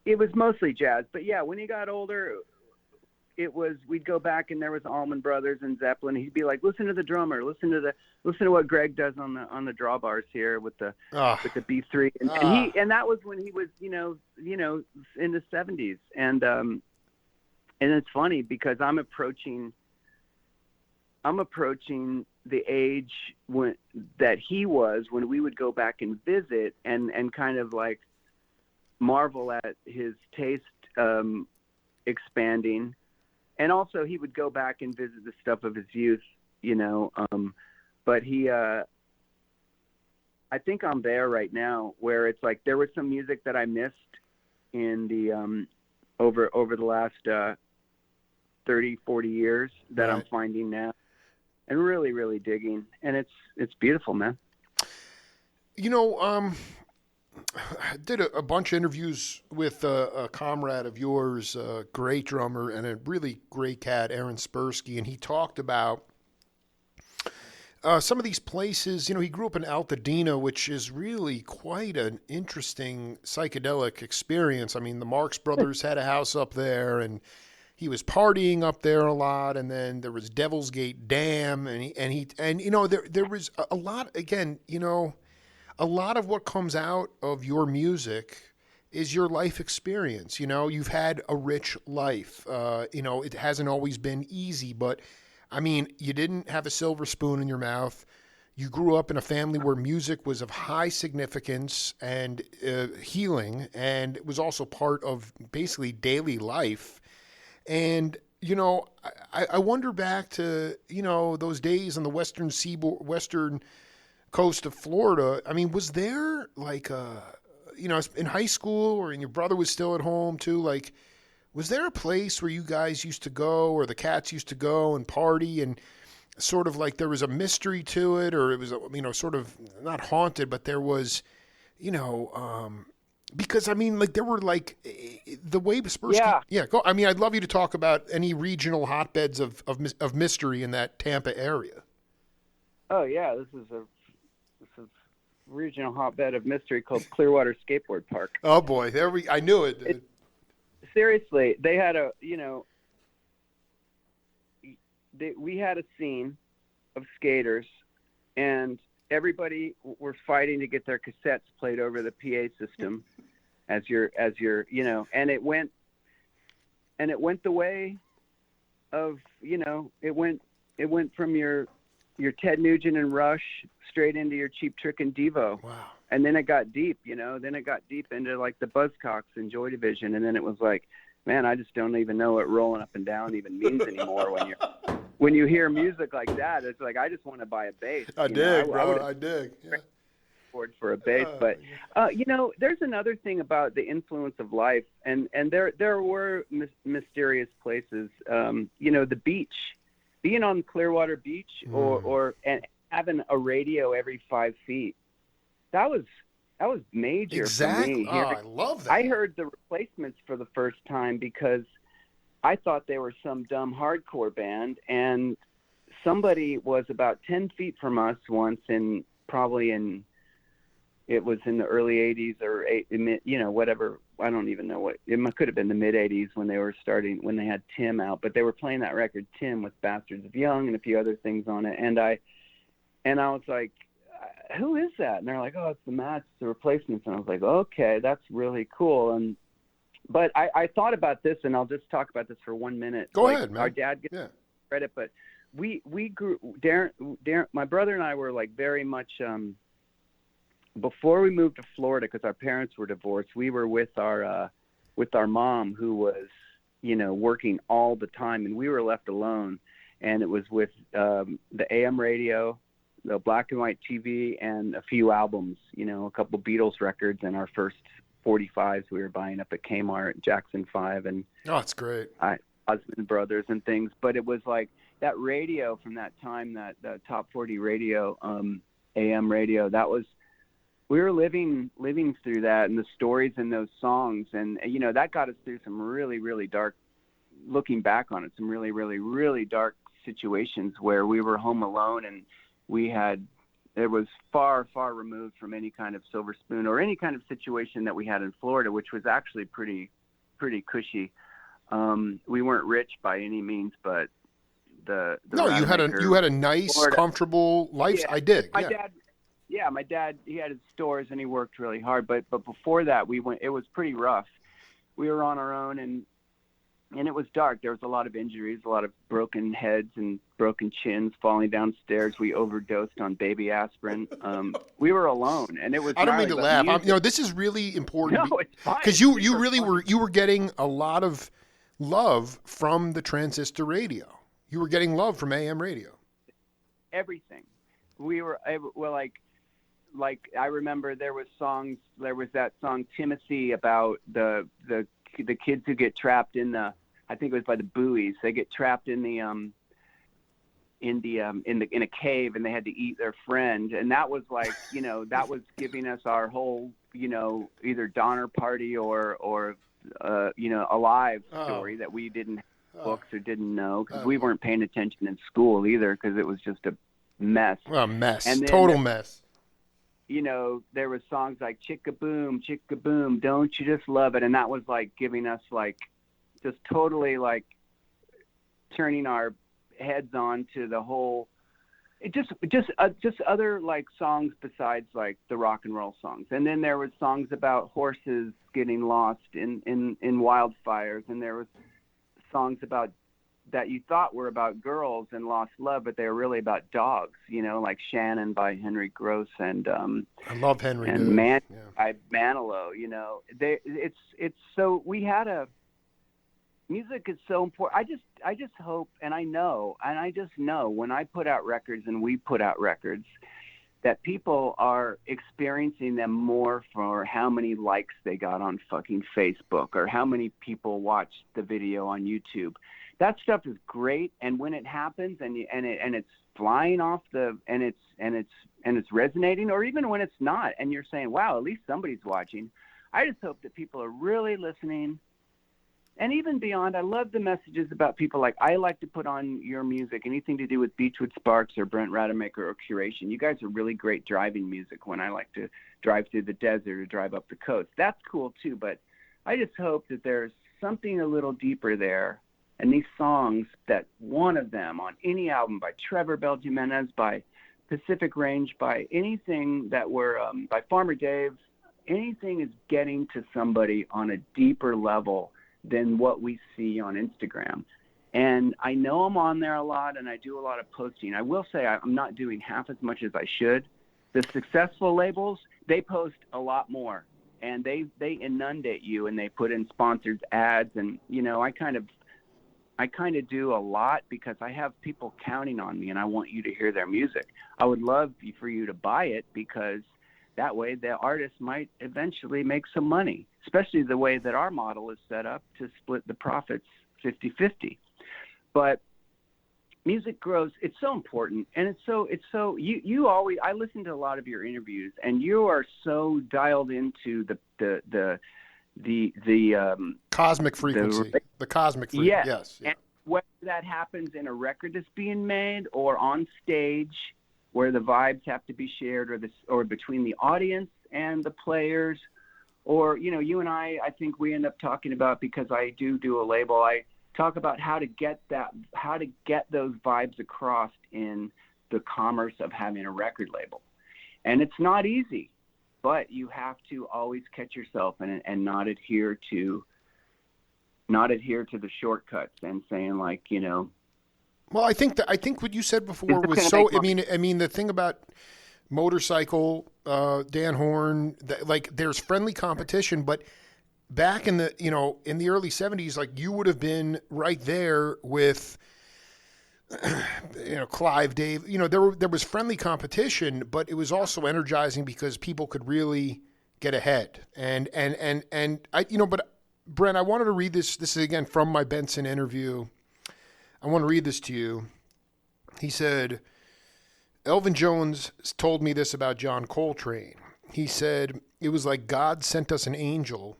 it was mostly jazz. But yeah, when he got older, we'd go back, and there was Allman Brothers and Zeppelin. He'd be like, listen to the drummer, listen to what Greg does on the drawbars here with the B3, and that was when he was you know in the 70s, and it's funny because I'm approaching the age that he was when we would go back and visit and kind of like marvel at his taste expanding, and also he would go back and visit the stuff of his youth, you know, but I think I'm there right now where it's like there was some music that I missed in the over the last 30, 40 years that I'm finding now and really, really digging, and it's beautiful, man. You know, I did a bunch of interviews with a comrade of yours, a great drummer and a really great cat, Aaron Spursky, and he talked about some of these places, he grew up in Altadena, which is really quite an interesting psychedelic experience. I mean, the Marx Brothers had a house up there, and he was partying up there a lot. And then there was Devil's Gate Dam, there was a lot. Again, a lot of what comes out of your music is your life experience. You've had a rich life. It hasn't always been easy, but I mean, you didn't have a silver spoon in your mouth. You grew up in a family where music was of high significance and healing, and it was also part of basically daily life. And I wonder back to those days on the western seaboard, western coast of Florida. I mean, was there like in high school, or your brother was still at home too, like, was there a place where you guys used to go, or the cats used to go and party, and sort of like there was a mystery to it, or it was sort of not haunted, but there was because I mean, like, there were like the way Kaspersky. Yeah, go. I mean, I'd love you to talk about any regional hotbeds of mystery in that Tampa area. Oh yeah, this is a regional hotbed of mystery called Clearwater Skateboard Park. Oh boy, I knew it. Seriously, they had we had a scene of skaters, and everybody were fighting to get their cassettes played over the PA system as you're, and it went the way of, it went from your Ted Nugent and Rush straight into your Cheap Trick and Devo. Wow. And then it got deep, then it got deep into like the Buzzcocks and Joy Division. And then it was like, man, I just don't even know what rolling up and down even means anymore. When you hear music like that, it's like, I just want to buy a bass. I dig. Yeah. For a bass, but there's another thing about the influence of life, and there were mysterious places. The beach, being on Clearwater Beach, or having a radio every 5 feet. That was major for me. I love that. I heard the Replacements for the first time because I thought they were some dumb hardcore band, and somebody was about 10 feet from us once, it was in the early 80s or whatever. I don't even know what. It could have been the mid 80s when they had Tim out, but they were playing that record Tim with Bastards of Young and a few other things on it. And I was like, who is that? And they're like, oh, it's the Replacements. And I was like, okay, that's really cool. But I thought about this, and I'll just talk about this for 1 minute. Go ahead, man. Our dad gets credit, but we grew. Darren, my brother and I were like very much. Before we moved to Florida, because our parents were divorced, we were with our mom, who was, working all the time, and we were left alone. And it was with the AM radio, the black and white TV, and a few albums, a couple Beatles records, and our first 45s we were buying up at Kmart, Jackson 5, and oh, it's great. Osmond Brothers and things. But it was like that radio from that time, that top 40 radio, AM radio, we were living through that, and the stories in those songs, and that got us through some really, really dark, looking back on it, some really, really, really dark situations where we were home alone, and it was far, far removed from any kind of silver spoon or any kind of situation that we had in Florida, which was actually pretty cushy. We weren't rich by any means, but the Rademaker, you had a nice, Florida, comfortable life. Yeah, I did. My dad, he had his stores and he worked really hard, but before that it was pretty rough. We were on our own, and it was dark. There was a lot of injuries, a lot of broken heads and broken chins, falling downstairs. We overdosed on baby aspirin. We were alone, and it was. I don't mean to laugh. This is really important. No, it's fine. Because you really were getting a lot of love from the transistor radio. You were getting love from AM radio. Everything. We were like I remember there was that song Timothy about the kids who get trapped in I think it was by the buoys. They get trapped in a cave, and they had to eat their friend. And that was like, that was giving us our whole, either Donner Party or Alive story that we didn't have books or didn't know, because we weren't paying attention in school either, because it was just mess. A mess. And then, Total mess. you know, there was songs like Chicka Boom, Don't You Just Love It? And that was like giving us like just totally like turning our heads on to the whole, it just other like songs besides like the rock and roll songs. And then there was songs about horses getting lost in wildfires. And there was songs about that you thought were about girls and lost love, but they were really about dogs, you know, like Shannon by Henry Gross and I love Henry. and by Manilow, you know. It's so we had a music is so important. I just hope and I just know when I put out records and we put out records that people are experiencing them more for how many likes they got on fucking Facebook or how many people watched the video on YouTube. That stuff is great, and when it happens and it's flying off and it's resonating, or even when it's not, and you're saying, "Wow, at least somebody's watching." I just hope that people are really listening, and even beyond. I love the messages about people like I like to put on your music, anything to do with Beachwood Sparks or Brent Rademaker or Curation. You guys are really great driving music when I like to drive through the desert or drive up the coast. That's cool too, but I just hope that there's something a little deeper there. And these songs, that one of them on any album by Trevor Bell Jimenez, by Pacific Range, by anything that were by Farmer Dave, anything is getting to somebody on a deeper level than what we see on Instagram. And I know I'm on there a lot and I do a lot of posting. I will say I'm not doing half as much as I should. The successful labels, they post a lot more and they inundate you and they put in sponsored ads. And, you know, I kind of do a lot because I have people counting on me and I want you to hear their music. I would love for you to buy it because that way the artist might eventually make some money, especially the way that our model is set up to split the profits 50-50. But music grows. It's so important. And it's so you always, I listen to a lot of your interviews and you are so dialed into the cosmic frequency. The cosmic frequency. Yes. And whether that happens in a record that's being made or on stage where the vibes have to be shared or between the audience and the players, or, you know, you and I think we end up talking about, because I do a label, I talk about how to get those vibes across in the commerce of having a record label. And it's not easy. But you have to always catch yourself and not adhere to the shortcuts and saying, like, you know. Well, I think what you said before was so. I mean, the thing about Motorcycle, Dan Horn, like, there's friendly competition, but back in the early '70s, like, you would have been right there with, Clive, Dave, there was friendly competition, but it was also energizing because people could really get ahead. And I, but Brent, I wanted to read this. This is again from my Benson interview. I want to read this to you. He said, Elvin Jones told me this about John Coltrane. He said, it was like God sent us an angel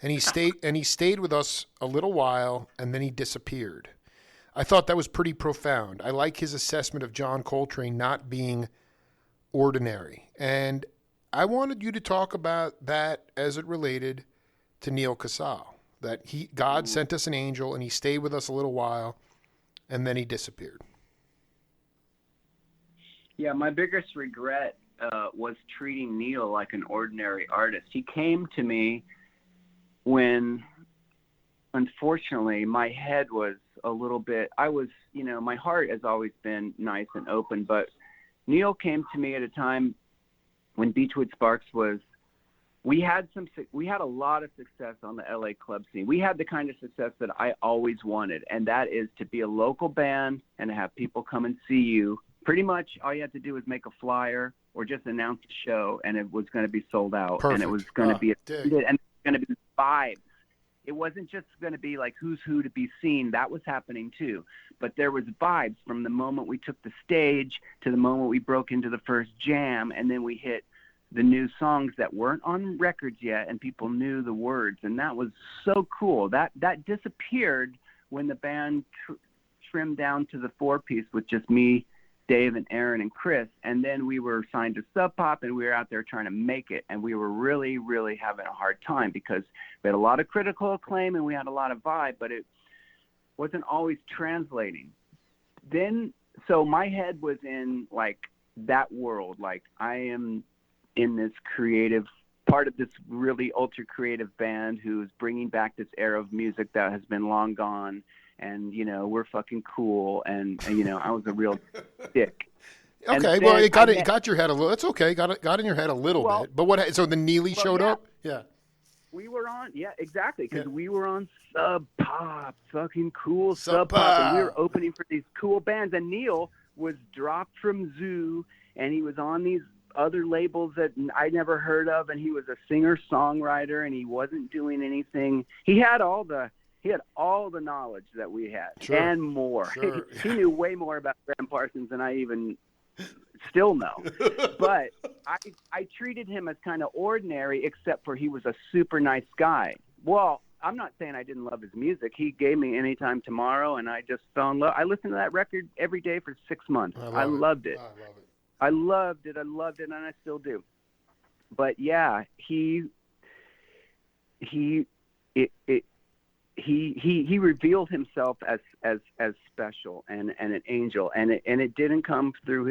and he stayed with us a little while and then he disappeared. I thought that was pretty profound. I like his assessment of John Coltrane not being ordinary. And I wanted you to talk about that as it related to Neal Casal, that God sent us an angel and he stayed with us a little while and then he disappeared. Yeah, my biggest regret was treating Neal like an ordinary artist. He came to me when, unfortunately, my head was a little bit, my heart has always been nice and open, but Neal came to me at a time when Beachwood Sparks we had a lot of success on the LA club scene. We had the kind of success that I always wanted, and that is to be a local band and to have people come and see you. Pretty much all you had to do was make a flyer or just announce the show, and it was going to be sold out. Perfect. And it was going to be going to be vibes. It wasn't just going to be like who's who to be seen. That was happening too. But there was vibes from the moment we took the stage to the moment we broke into the first jam, and then we hit the new songs that weren't on records yet, and people knew the words. And that was so cool. That disappeared when the band trimmed down to the 4-piece with just me Dave and Aaron and Chris, and then we were signed to Sub Pop, and we were out there trying to make it, and we were really, really having a hard time because we had a lot of critical acclaim and we had a lot of vibe, but it wasn't always translating. Then, so my head was in like that world, like I am in this creative part of this really ultra creative band who's bringing back this era of music that has been long gone. And, you know, we're fucking cool. And you know, I was a real dick. Okay. Well, it got your head a little, it's okay. Got in your head a little bit, but what, so the Neely showed up? Yeah. We were on, yeah, exactly. Cause we were on Sub Pop, fucking cool Sub Pop. And we were opening for these cool bands. And Neil was dropped from Zoo and he was on these other labels that I never heard of, and he was a singer-songwriter, and he wasn't doing anything. He had all the knowledge that we had, and more. Sure. He knew way more about Graham Parsons than I even still know. But I treated him as kind of ordinary, except for he was a super nice guy. Well, I'm not saying I didn't love his music. He gave me Anytime Tomorrow, and I just fell in love. I listened to that record every day for 6 months. I loved it. I loved it, and I still do. But yeah, he revealed himself as special and an angel, and it didn't come through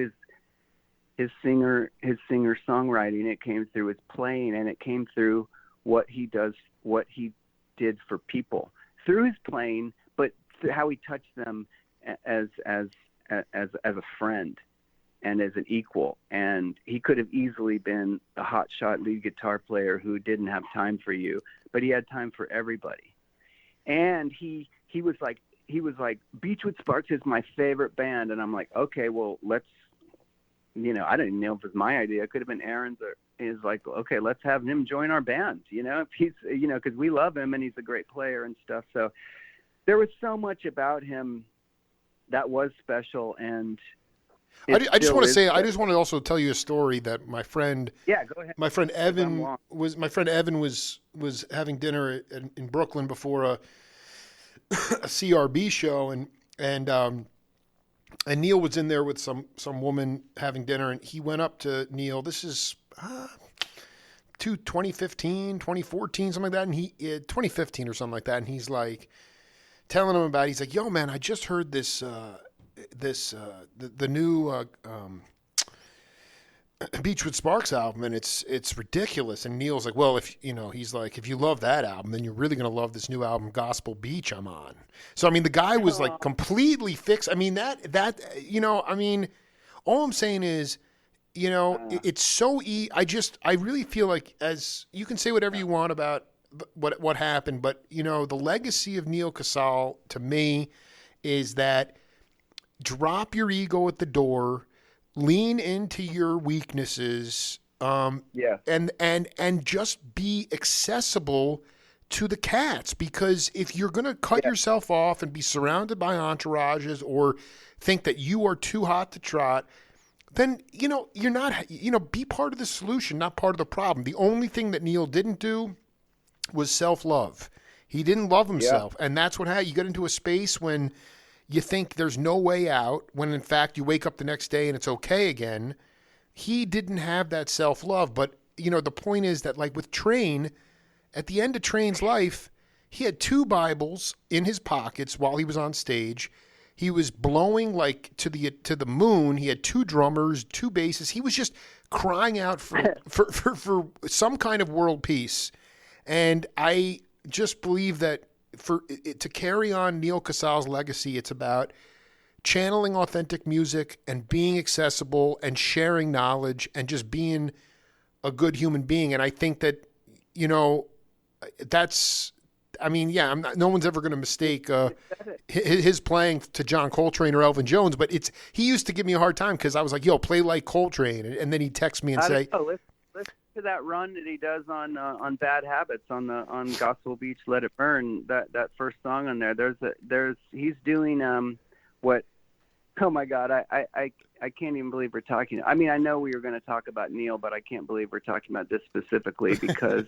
his singer songwriting. It came through his playing, and it came through what he did for people through his playing, but how he touched them as a friend and as an equal. And he could have easily been a hotshot lead guitar player who didn't have time for you, but he had time for everybody. And he was like, Beachwood Sparks is my favorite band. And I'm like, okay, well, let's, you know, I didn't even know if it was my idea. It could have been Aaron's, or is like, okay, let's have him join our band, you know, if he's, you know, cause we love him and he's a great player and stuff. So there was so much about him that was special. And I just want to say, I just want to also tell you a story that my friend, go ahead. My friend Evan was having dinner in Brooklyn before a CRB show, and Neil was in there with some woman having dinner, and he went up to Neil. This is 2015, 2014, something like that, and 2015 or something like that, and he's like telling him about it. He's like, "Yo, man, I just heard this." The new Beachwood Sparks album, and it's ridiculous. And Neil's like, well, if you know, he's like, if you love that album, then you're really gonna love this new album, Gospel Beach, I'm on. So I mean, the guy was like completely fixed. I mean, that you know, I mean, all I'm saying is, you know, it's so I really feel like, as you can say whatever you want about what happened, but you know, the legacy of Neil Casal to me is that. Drop your ego at the door, lean into your weaknesses, and just be accessible to the cats. Because if you're going to cut yourself off and be surrounded by entourages or think that you are too hot to trot, then, you know, you're not, you know, be part of the solution, not part of the problem. The only thing that Neil didn't do was self-love. He didn't love himself. And that's what happened. You get into a space when you think there's no way out, when in fact you wake up the next day and it's okay again. He didn't have that self-love. But, you know, the point is that, like with Train, at the end of Train's life, he had 2 Bibles in his pockets while he was on stage. He was blowing like to the moon. He had 2 drummers, 2 basses. He was just crying out for some kind of world peace. And I just believe that to carry on Neil Casal's legacy, it's about channeling authentic music and being accessible and sharing knowledge and just being a good human being. And I think that, you know, that's, I mean, yeah, no one's ever going to mistake his playing to John Coltrane or Elvin Jones, but he used to give me a hard time because I was like, yo, play like Coltrane. And then he'd text me and say, listen to that run that he does on Bad Habits on Gospel Beach, Let It Burn. That first song on there. He's doing what? Oh my God, I can't even believe we're talking. I mean, I know we were going to talk about Neil, but I can't believe we're talking about this specifically because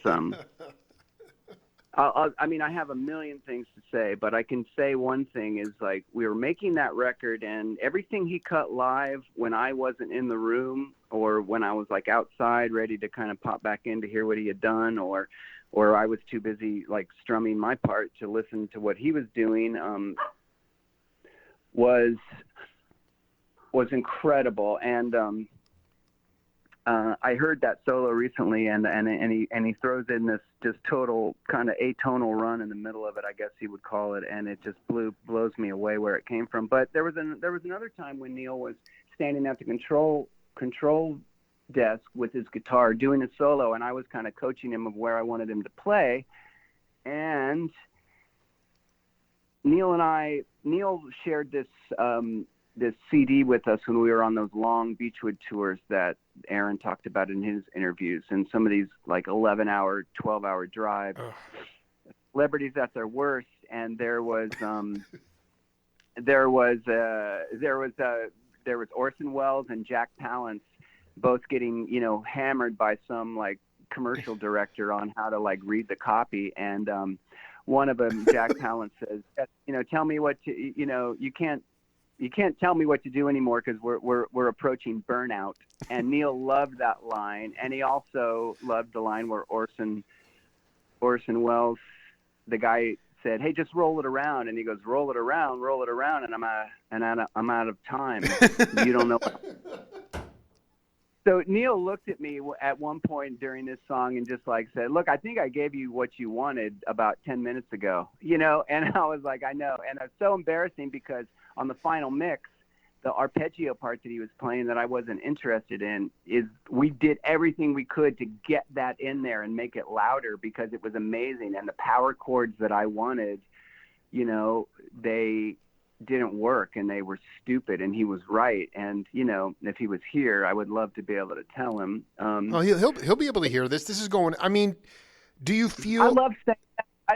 I mean, I have a million things to say, but I can say one thing is like we were making that record, and everything he cut live when I wasn't in the room, or when I was like outside ready to kind of pop back in to hear what he had done, or I was too busy like strumming my part to listen to what he was doing, was incredible. And I heard that solo recently, and he throws in this just total kind of atonal run in the middle of it, I guess you would call it, and it just blows me away where it came from. But there was another time when Neil was standing at the control desk with his guitar doing a solo, and I was kind of coaching him of where I wanted him to play, and Neil shared this CD with us when we were on those long Beachwood tours that Aaron talked about in his interviews, and some of these like 11-hour, 12-hour drives. Celebrities at their worst, and there was Orson Welles and Jack Palance both getting, hammered by some like commercial director on how to like read the copy, and one of them, Jack Palance, says, tell me what to, you can't tell me what to do anymore because we're approaching burnout. And Neil loved that line, and he also loved the line where Orson Welles, the guy, said, "Hey, just roll it around," and he goes, "Roll it around," and I'm out of time. You don't know. So Neil looked at me at one point during this song and just like said, "Look, I think I gave you what you wanted about 10 minutes ago," and I was like, "I know," and it's so embarrassing because on the final mix, the arpeggio part that he was playing that I wasn't interested in, is we did everything we could to get that in there and make it louder because it was amazing, and the power chords that I wanted, they didn't work and they were stupid, and he was right. And if he was here, I would love to be able to tell him. He'll be able to hear this. This is going. I mean, do you feel? I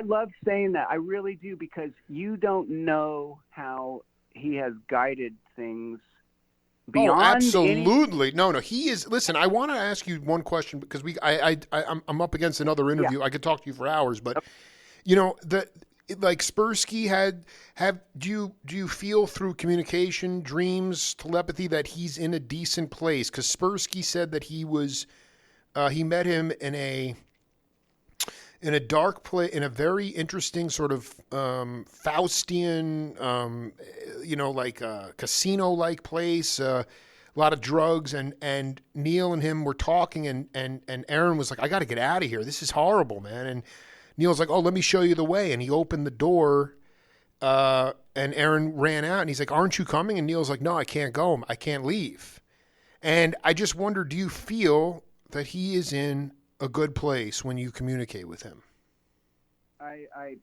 love saying that. I really do, because you don't know how he has guided things beyond. Oh, absolutely. No. He is. Listen, I want to ask you one question because I'm up against another interview. Yeah. I could talk to you for hours, but like Spursky do you feel through communication, dreams, telepathy that he's in a decent place? Because Spursky said that he met him in a dark place, in a very interesting sort of Faustian, like a casino-like place, a lot of drugs, and Neil and him were talking, and Aaron was like, "I got to get out of here. This is horrible, man." And Neil's like, "Oh, let me show you the way." And he opened the door, and Aaron ran out, and he's like, "Aren't you coming?" And Neil's like, "No, I can't go. I can't leave." And I just wonder, do you feel that he is in a good place when you communicate with him? I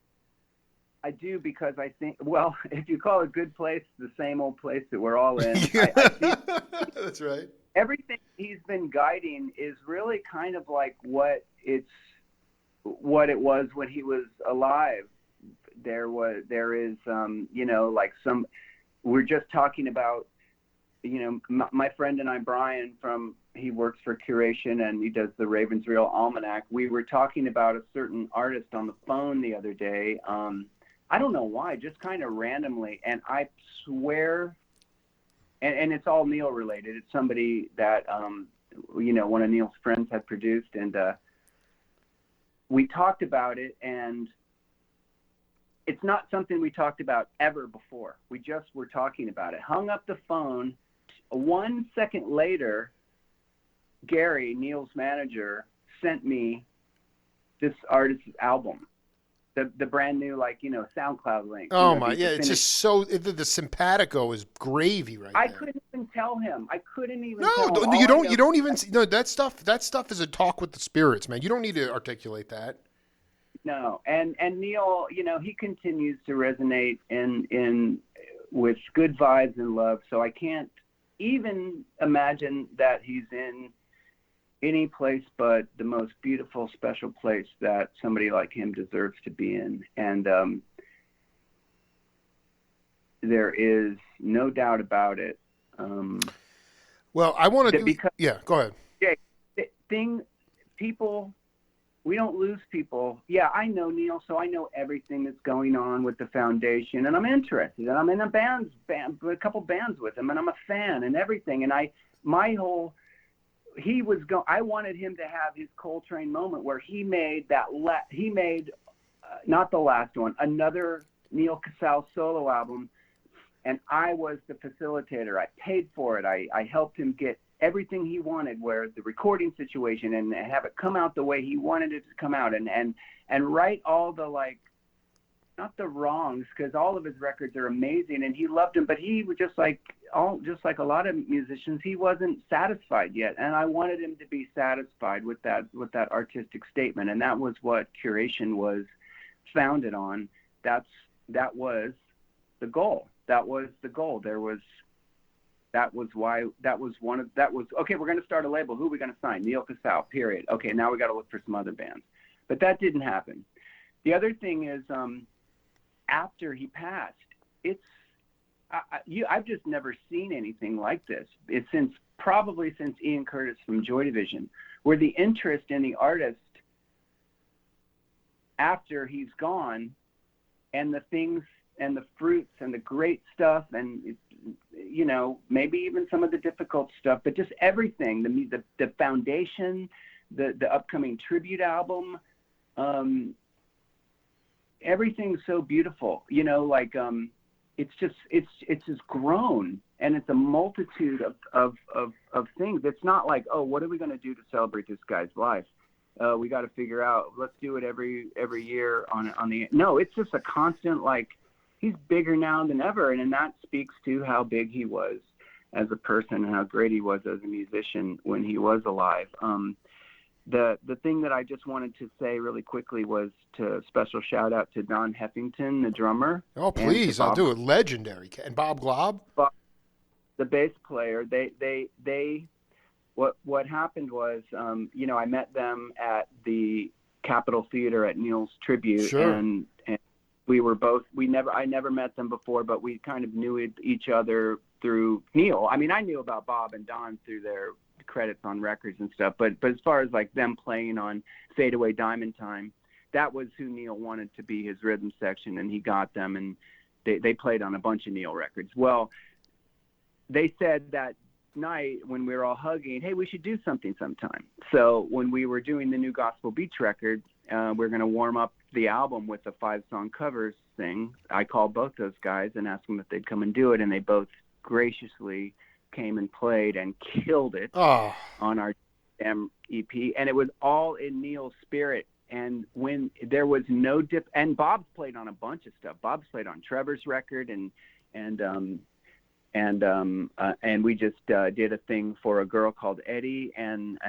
do, because I think, well, if you call it a good place, the same old place that we're all in. That's right. Everything he's been guiding is really kind of like what it was when he was alive. There is like we're just talking about, my friend and I, Brian, he works for Curation and he does the Ravensreel Almanac. We were talking about a certain artist on the phone the other day. I don't know why, just kind of randomly. And I swear, and it's all Neil related. It's somebody that, one of Neil's friends had produced, and we talked about it, and it's not something we talked about ever before. We just were talking about it. Hung up the phone. 1 second later, Gary, Neil's manager, sent me this artist's album, the brand new, SoundCloud link. Oh my, yeah, it's just so, the simpatico is gravy right I there. couldn't even tell him. Tell him. You don't even see, no, that stuff is a talk with the spirits, man. You don't need to articulate that. No, and Neil, he continues to resonate in with good vibes and love. So I can't even imagine that he's in any place but the most beautiful, special place that somebody like him deserves to be in. And there is no doubt about it. Well, I want to because, yeah, go ahead. Yeah, people we don't lose people. Yeah, I know Neil, so I know everything that's going on with the foundation, and I'm interested. And I'm in a couple bands with him, and I'm a fan and everything. And I wanted him to have his Coltrane moment where he made not the last one, another Neil Casale solo album, and I was the facilitator. I paid for it. I helped him get everything he wanted, where the recording situation, and have it come out the way he wanted it to come out, and right all the, like, not the wrongs, because all of his records are amazing and he loved them, but he was just like a lot of musicians, he wasn't satisfied yet, and I wanted him to be satisfied with that artistic statement, and that was what Curation was founded on. That was the goal. That was the goal. Okay, we're going to start a label. Who are we going to sign? Neil Casale, period. Okay, now we got to look for some other bands. But that didn't happen. The other thing is, after he passed, I've just never seen anything like this. It's probably since Ian Curtis from Joy Division, where the interest in the artist after he's gone, and the things and the fruits and the great stuff, and maybe even some of the difficult stuff, but just everything, the foundation, the upcoming tribute album, everything's so beautiful, it's just grown, and it's a multitude of things. It's not like, oh, what are we going to do to celebrate this guy's life? We got to figure out, let's do it every year no, it's just a constant, like, he's bigger now than ever. And that speaks to how big he was as a person and how great he was as a musician when he was alive. The thing that I just wanted to say really quickly was to special shout out to Don Heffington, the drummer. Oh, please, I'll do it. Legendary. And Bob Glob? The bass player. What happened was, I met them at the Capitol Theater at Neil's tribute. Sure. And I never met them before, but we kind of knew each other through Neil. I mean, I knew about Bob and Don through their credits on records and stuff, but as far as like them playing on Fade Away Diamond Time, that was who Neil wanted to be his rhythm section, and he got them, and they played on a bunch of Neil records. Well, they said that night when we were all hugging, hey, we should do something sometime. So when we were doing the new Gospel Beach record, we're going to warm up the album with a 5-song covers thing. I called both those guys and asked them if they'd come and do it, and they both graciously came and played and killed it on our EP. And it was all in Neil's spirit. And when there was no and Bob's played on a bunch of stuff. Bob's played on Trevor's record, and we just did a thing for a girl called Eddie, and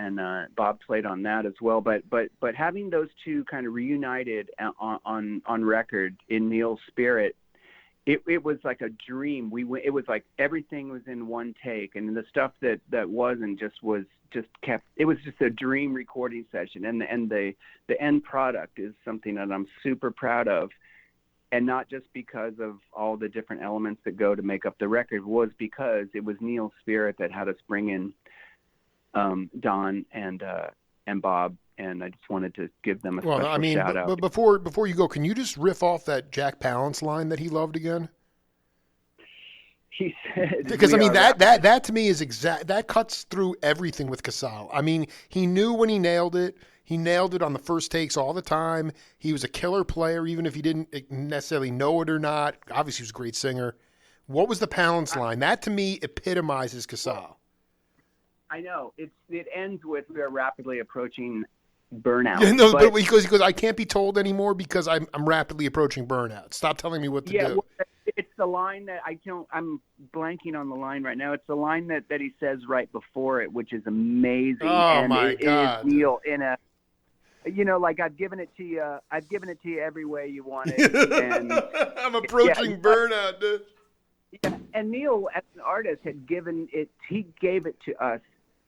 Bob played on that as well. But having those two kind of reunited on record in Neil's spirit, it was like a dream. It was like everything was in one take, and the stuff that wasn't kept. It was just a dream recording session, and the end product is something that I'm super proud of. And not just because of all the different elements that go to make up the record, was because it was Neil's spirit that had us bring in Don and Bob, and I just wanted to give them a special shout out. But before you go, can you just riff off that Jack Palance line that he loved again? He said, because I mean that to me is exact. That cuts through everything with Casale. I mean, he knew when he nailed it. He nailed it on the first takes all the time. He was a killer player, even if he didn't necessarily know it or not. Obviously, he was a great singer. What was the Palance line? That, to me, epitomizes Casale. I know. It ends with, we are rapidly approaching burnout. Yeah, no, but because I can't be told anymore because I'm rapidly approaching burnout. Stop telling me what to do. Well, it's the line that I'm blanking on the line right now. It's the line that he says right before it, which is amazing. Oh, my God. It is Neil in a... like I've given it to you. I've given it to you every way you want it. And I'm approaching burnout, dude. Yeah, and Neil, as an artist, had given it. He gave it to us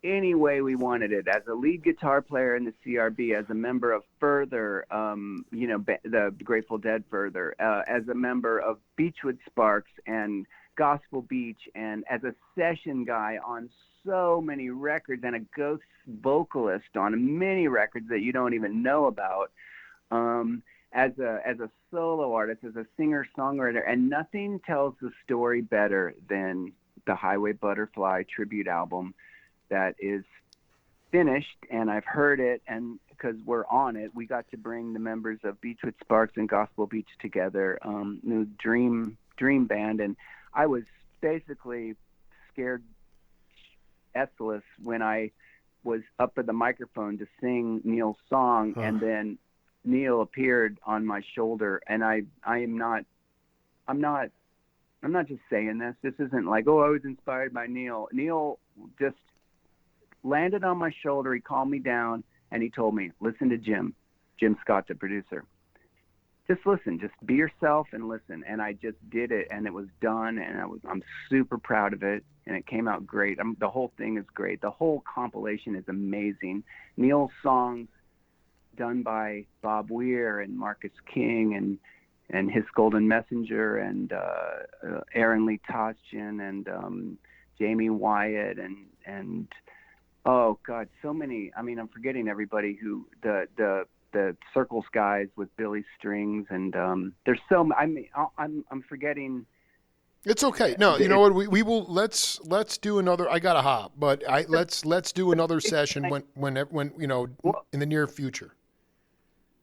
any way we wanted it. As a lead guitar player in the CRB, as a member of Further, the Grateful Dead Further, as a member of Beachwood Sparks, and Gospel Beach, and as a session guy on so many records, and a ghost vocalist on many records that you don't even know about. As a solo artist, as a singer-songwriter, and nothing tells the story better than the Highway Butterfly tribute album that is finished, and I've heard it, and because we're on it, we got to bring the members of Beachwood Sparks and Gospel Beach together, the dream band, and I was basically scared essless when I was up at the microphone to sing Neil's song, and then Neil appeared on my shoulder, and I'm not just saying this. This isn't like, oh, I was inspired by Neil. Neil just landed on my shoulder. He calmed me down, and he told me, listen to Jim Scott, the producer. Just listen, just be yourself and listen. And I just did it, and it was done, and I'm super proud of it, and it came out great. The whole thing is great. The whole compilation is amazing. Neil's songs, done by Bob Weir and Marcus King and His Golden Messenger and Aaron Lee Tostian and Jamie Wyatt and oh God, so many. I mean, I'm forgetting everybody who the Circles guys with Billy Strings, and there's so. I mean, I'm forgetting. It's okay. No, you know what? We will let's do another. I got to hop, but let's do another session when you know, in the near future.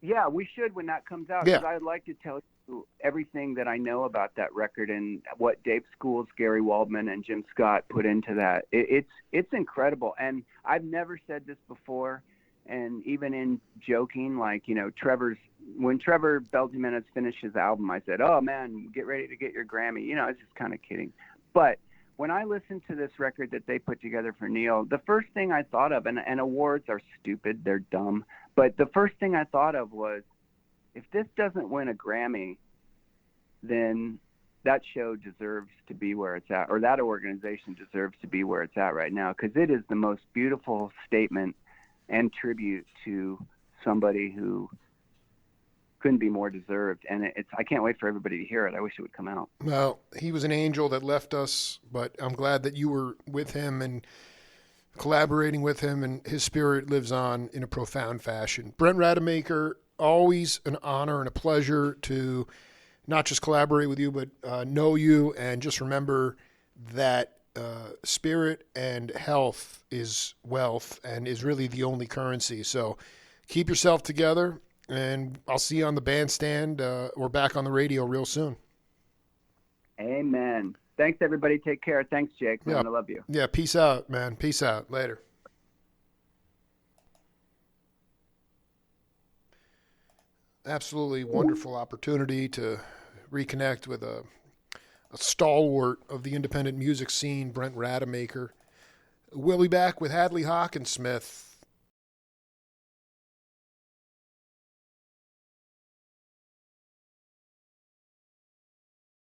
Yeah, we should when that comes out. Yeah. Because I'd like to tell you everything that I know about that record and what Dave Schools, Gary Waldman, and Jim Scott put into that. It's incredible. And I've never said this before, and even in joking, like, you know, when Trevor Bell-Jimenez finished his album, I said, oh, man, get ready to get your Grammy. You know, I was just kind of kidding. But when I listened to this record that they put together for Neil, the first thing I thought of, and awards are stupid, they're dumb, but the first thing I thought of was, if this doesn't win a Grammy, then that show deserves to be where it's at, or that organization deserves to be where it's at right now, because it is the most beautiful statement and tribute to somebody who couldn't be more deserved. And I can't wait for everybody to hear it. I wish it would come out. Well, he was an angel that left us, but I'm glad that you were with him and collaborating with him, and his spirit lives on in a profound fashion. Brent Rademaker, always an honor and a pleasure to not just collaborate with you, but know you, and just remember that spirit and health is wealth and is really the only currency. So keep yourself together, and I'll see you on the bandstand or back on the radio real soon. Amen. Thanks, everybody. Take care. Thanks, Jake. Man, yeah. I love you. Yeah, peace out, man. Peace out. Later. Absolutely wonderful opportunity to reconnect with a stalwart of the independent music scene, Brent Rademaker. We'll be back with Hadley Hawkinsmith